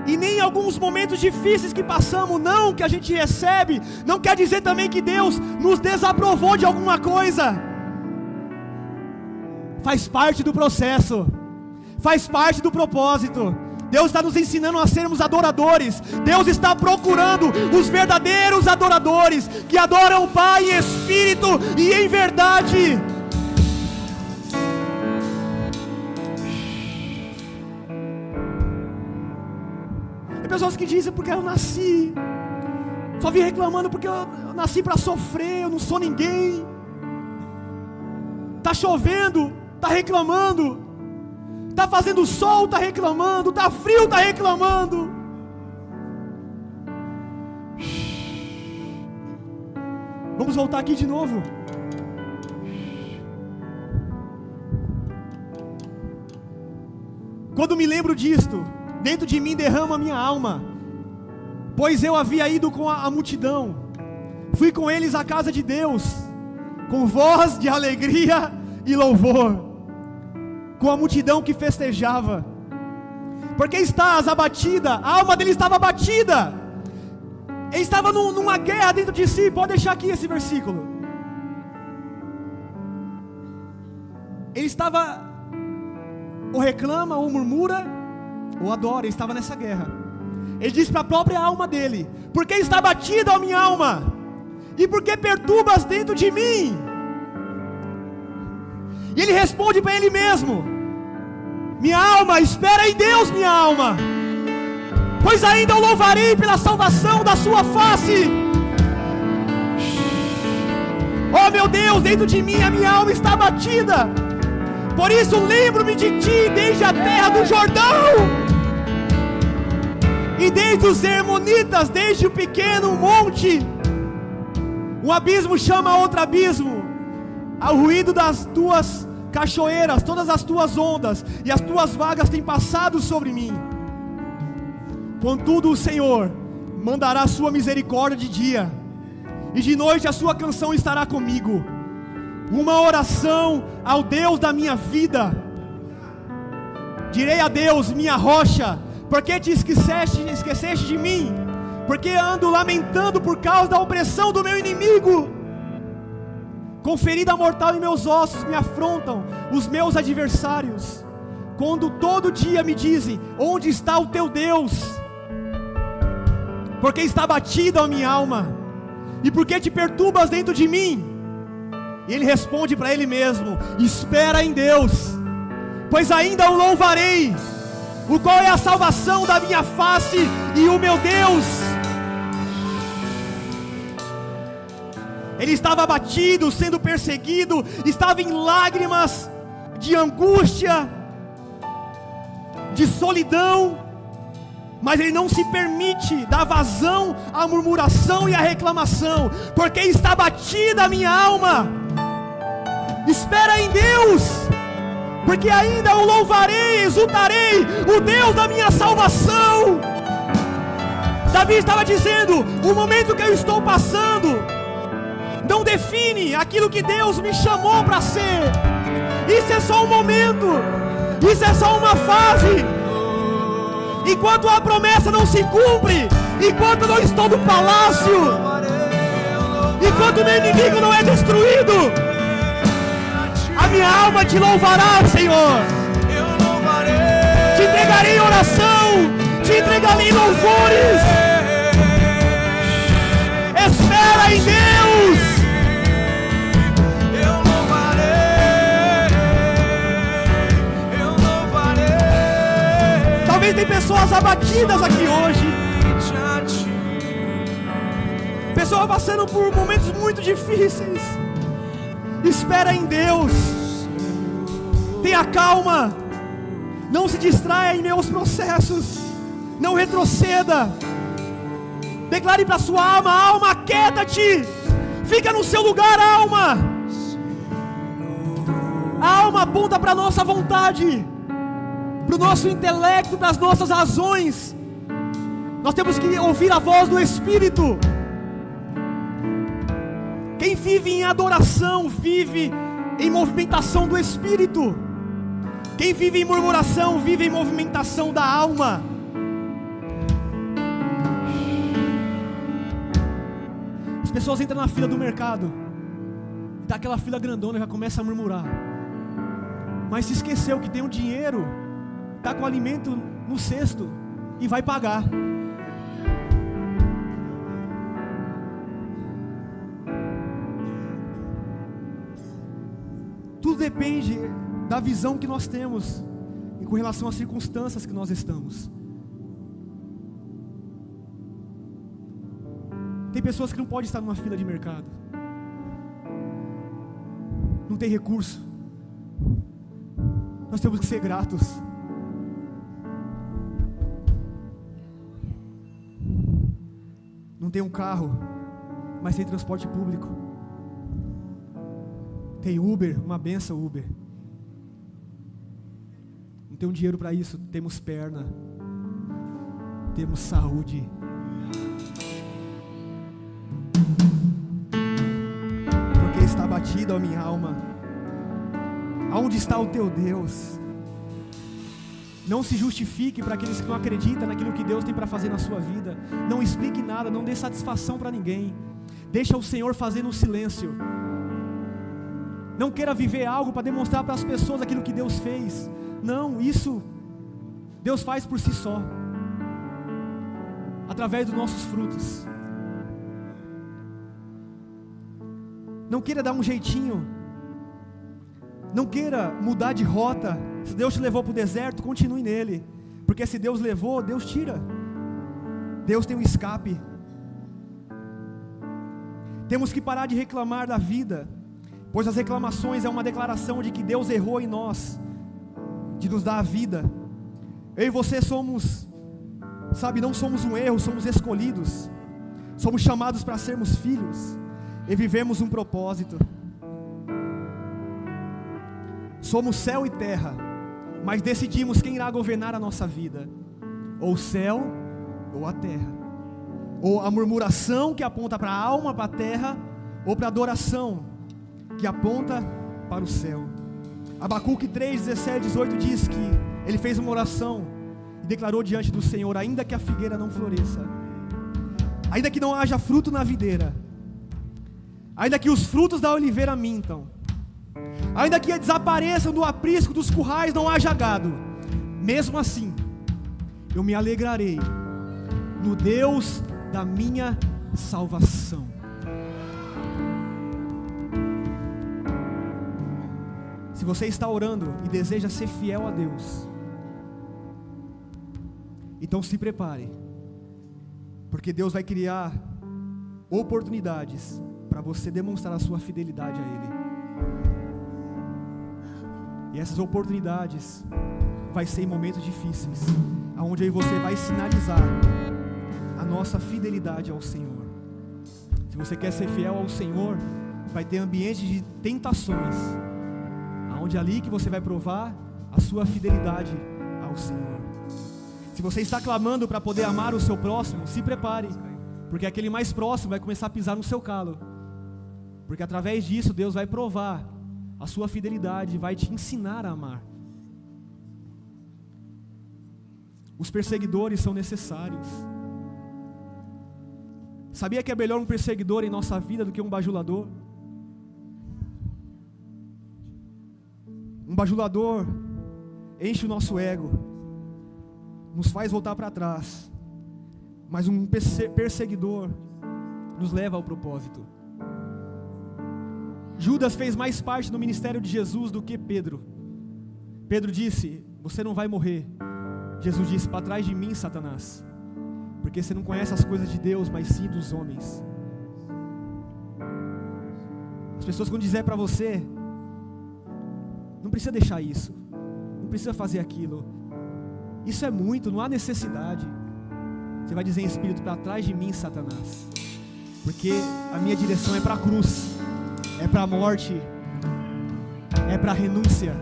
E nem alguns momentos difíceis que passamos, não, que a gente recebe, não quer dizer também que Deus nos desaprovou de alguma coisa. Faz parte do processo, faz parte do propósito. Deus está nos ensinando a sermos adoradores. Deus está procurando os verdadeiros adoradores, que adoram o Pai em espírito e em verdade. Tem pessoas que dizem: porque eu nasci, só vim reclamando porque eu nasci para sofrer, eu não sou ninguém. Está chovendo, está reclamando. Está fazendo sol, está reclamando. Está frio, está reclamando. Vamos voltar aqui de novo. Quando me lembro disto, dentro de mim derrama a minha alma, pois eu havia ido com a multidão, fui com eles à casa de Deus, com voz de alegria e louvor, com a multidão que festejava. Porque estás abatida, a alma dele estava abatida, ele estava numa guerra dentro de si. Pode deixar aqui esse versículo. Ele estava, ou reclama, ou murmura, ou adora. Ele estava nessa guerra. Ele diz para a própria alma dele: porque está abatida a minha alma, e porque perturbas dentro de mim. E ele responde para ele mesmo: minha alma, espera em Deus, minha alma, pois ainda o louvarei pela salvação da sua face. Oh meu Deus, dentro de mim a minha alma está abatida, por isso lembro-me de ti desde a terra do Jordão, e desde os Hermonitas, desde o pequeno monte. Um abismo chama outro abismo, ao ruído das tuas cachoeiras, todas as tuas ondas e as tuas vagas têm passado sobre mim. Contudo o Senhor mandará a sua misericórdia de dia, e de noite a sua canção estará comigo, uma oração ao Deus da minha vida. Direi a Deus, minha rocha: por que te esqueceste de mim? Porque ando lamentando por causa da opressão do meu inimigo. Com ferida mortal em meus ossos me afrontam os meus adversários, quando todo dia me dizem: onde está o teu Deus? Porque está abatida a minha alma, e porque te perturbas dentro de mim? E ele responde para ele mesmo: espera em Deus, pois ainda o louvarei, o qual é a salvação da minha face e o meu Deus. Ele estava abatido, sendo perseguido, estava em lágrimas de angústia, de solidão, mas ele não se permite dar vazão à murmuração e à reclamação, porque está abatida a minha alma. Espera em Deus, porque ainda o louvarei, exultarei, o Deus da minha salvação. Davi estava dizendo: o momento que eu estou passando não define aquilo que Deus me chamou para ser. Isso é só um momento, isso é só uma fase. Enquanto a promessa não se cumpre, enquanto eu não estou no palácio, enquanto o meu inimigo não é destruído, a minha alma te louvará, Senhor. Te entregarei em oração, te entregarei em louvores. Espera em Deus. Talvez tem pessoas abatidas aqui hoje, pessoas passando por momentos muito difíceis. Espera em Deus, tenha calma, não se distraia em meus processos, não retroceda. Declare para sua alma: alma, aquieta-te, fica no seu lugar, alma. A alma aponta para a nossa vontade, para o nosso intelecto, para as nossas razões. Nós temos que ouvir a voz do Espírito. Quem vive em adoração, vive em movimentação do Espírito. Quem vive em murmuração, vive em movimentação da alma. As pessoas entram na fila do mercado, e tá aquela fila grandona e já começa a murmurar. Mas se esqueceu que tem um dinheiro, tá com alimento no cesto e vai pagar. Tudo depende da visão que nós temos com relação às circunstâncias que nós estamos. Tem pessoas que não podem estar numa fila de mercado, não tem recurso. Nós temos que ser gratos. Não tem um carro, mas tem transporte público. Tem Uber, uma benção Uber. Não tem um dinheiro para isso, temos perna, temos saúde. Porque está abatida a minha alma. Aonde está o teu Deus? Não se justifique para aqueles que não acreditam naquilo que Deus tem para fazer na sua vida. Não explique nada, não dê satisfação para ninguém. Deixa o Senhor fazer no silêncio. Não queira viver algo para demonstrar para as pessoas aquilo que Deus fez. Não, isso Deus faz por si só, através dos nossos frutos. Não queira dar um jeitinho. Não queira mudar de rota. Se Deus te levou para o deserto, continue nele. Porque se Deus levou, Deus tira. Deus tem um escape. Temos que parar de reclamar da vida, pois as reclamações é uma declaração de que Deus errou em nós, de nos dar a vida. Eu e você somos, não somos um erro, somos escolhidos. Somos chamados para sermos filhos e vivemos um propósito. Somos céu e terra, mas decidimos quem irá governar a nossa vida: ou o céu ou a terra, ou a murmuração que aponta para a alma, para a terra, ou para a adoração que aponta para o céu. Abacuque 3, 17, 18 diz que ele fez uma oração e declarou diante do Senhor: ainda que a figueira não floresça, ainda que não haja fruto na videira, ainda que os frutos da oliveira mintam, ainda que desapareçam do aprisco dos currais, não haja gado, mesmo assim eu me alegrarei no Deus da minha salvação. Se você está orando e deseja ser fiel a Deus, então se prepare, porque Deus vai criar oportunidades para você demonstrar a sua fidelidade a Ele. E essas oportunidades vai ser em momentos difíceis, aonde aí você vai sinalizar a nossa fidelidade ao Senhor. Se você quer ser fiel ao Senhor, vai ter ambientes de tentações, aonde é ali que você vai provar a sua fidelidade ao Senhor. Se você está clamando para poder amar o seu próximo, se prepare, porque aquele mais próximo vai começar a pisar no seu calo, porque através disso Deus vai provar a sua fidelidade, vai te ensinar a amar. Os perseguidores são necessários. Sabia que é melhor um perseguidor em nossa vida do que um bajulador? Um bajulador enche o nosso ego, nos faz voltar para trás, mas um perseguidor nos leva ao propósito. Judas fez mais parte do ministério de Jesus do que Pedro. Pedro disse: você não vai morrer. Jesus disse: para trás de mim, Satanás, porque você não conhece as coisas de Deus, mas sim dos homens. As pessoas quando dizem para você: não precisa deixar isso, não precisa fazer aquilo, isso é muito, não há necessidade. Você vai dizer em espírito: para trás de mim, Satanás, porque a minha direção é para a cruz, é para a morte, é para a renúncia.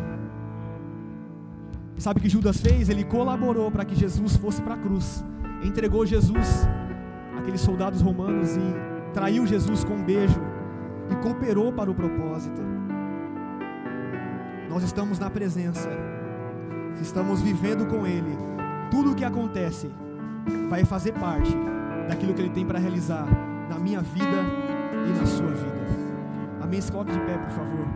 Sabe o que Judas fez? Ele colaborou para que Jesus fosse para a cruz, entregou Jesus àqueles soldados romanos e traiu Jesus com um beijo, e cooperou para o propósito. Nós estamos na presença, estamos vivendo com Ele. Tudo o que acontece vai fazer parte daquilo que Ele tem para realizar na minha vida e na sua vida. Amém? Se coloque de pé, por favor.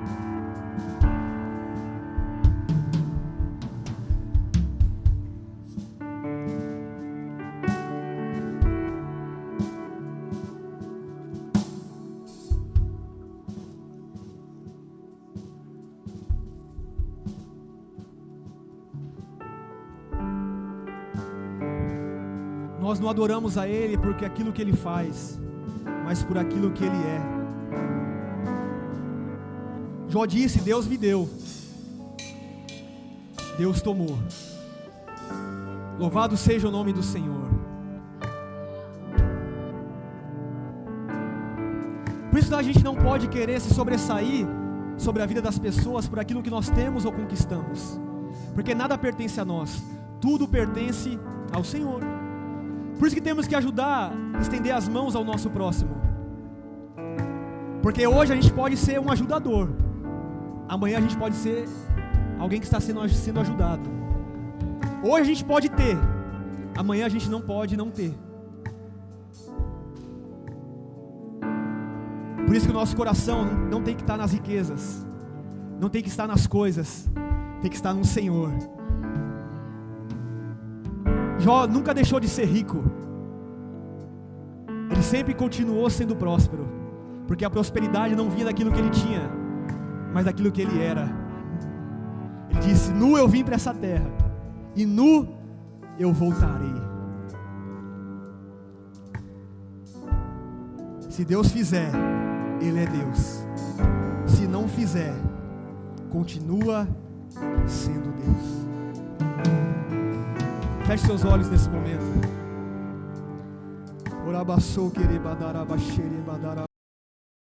Nós não adoramos a Ele porque aquilo que Ele faz, mas por aquilo que Ele é. Jó disse: Deus me deu, Deus tomou. Louvado seja o nome do Senhor. Por isso a gente não pode querer se sobressair sobre a vida das pessoas por aquilo que nós temos ou conquistamos, porque nada pertence a nós, tudo pertence ao Senhor. Por isso que temos que ajudar, estender as mãos ao nosso próximo. Porque hoje a gente pode ser um ajudador, amanhã a gente pode ser alguém que está sendo ajudado. Hoje a gente pode ter, amanhã a gente não pode não ter. Por isso que o nosso coração não tem que estar nas riquezas, não tem que estar nas coisas, tem que estar no Senhor. Jó nunca deixou de ser rico. Ele sempre continuou sendo próspero, porque a prosperidade não vinha daquilo que ele tinha, mas daquilo que ele era. Ele disse: nu eu vim para essa terra, e nu eu voltarei. Se Deus fizer, Ele é Deus. Se não fizer, continua sendo Deus. Feche seus olhos nesse momento. Orabassou querer badara baxere badara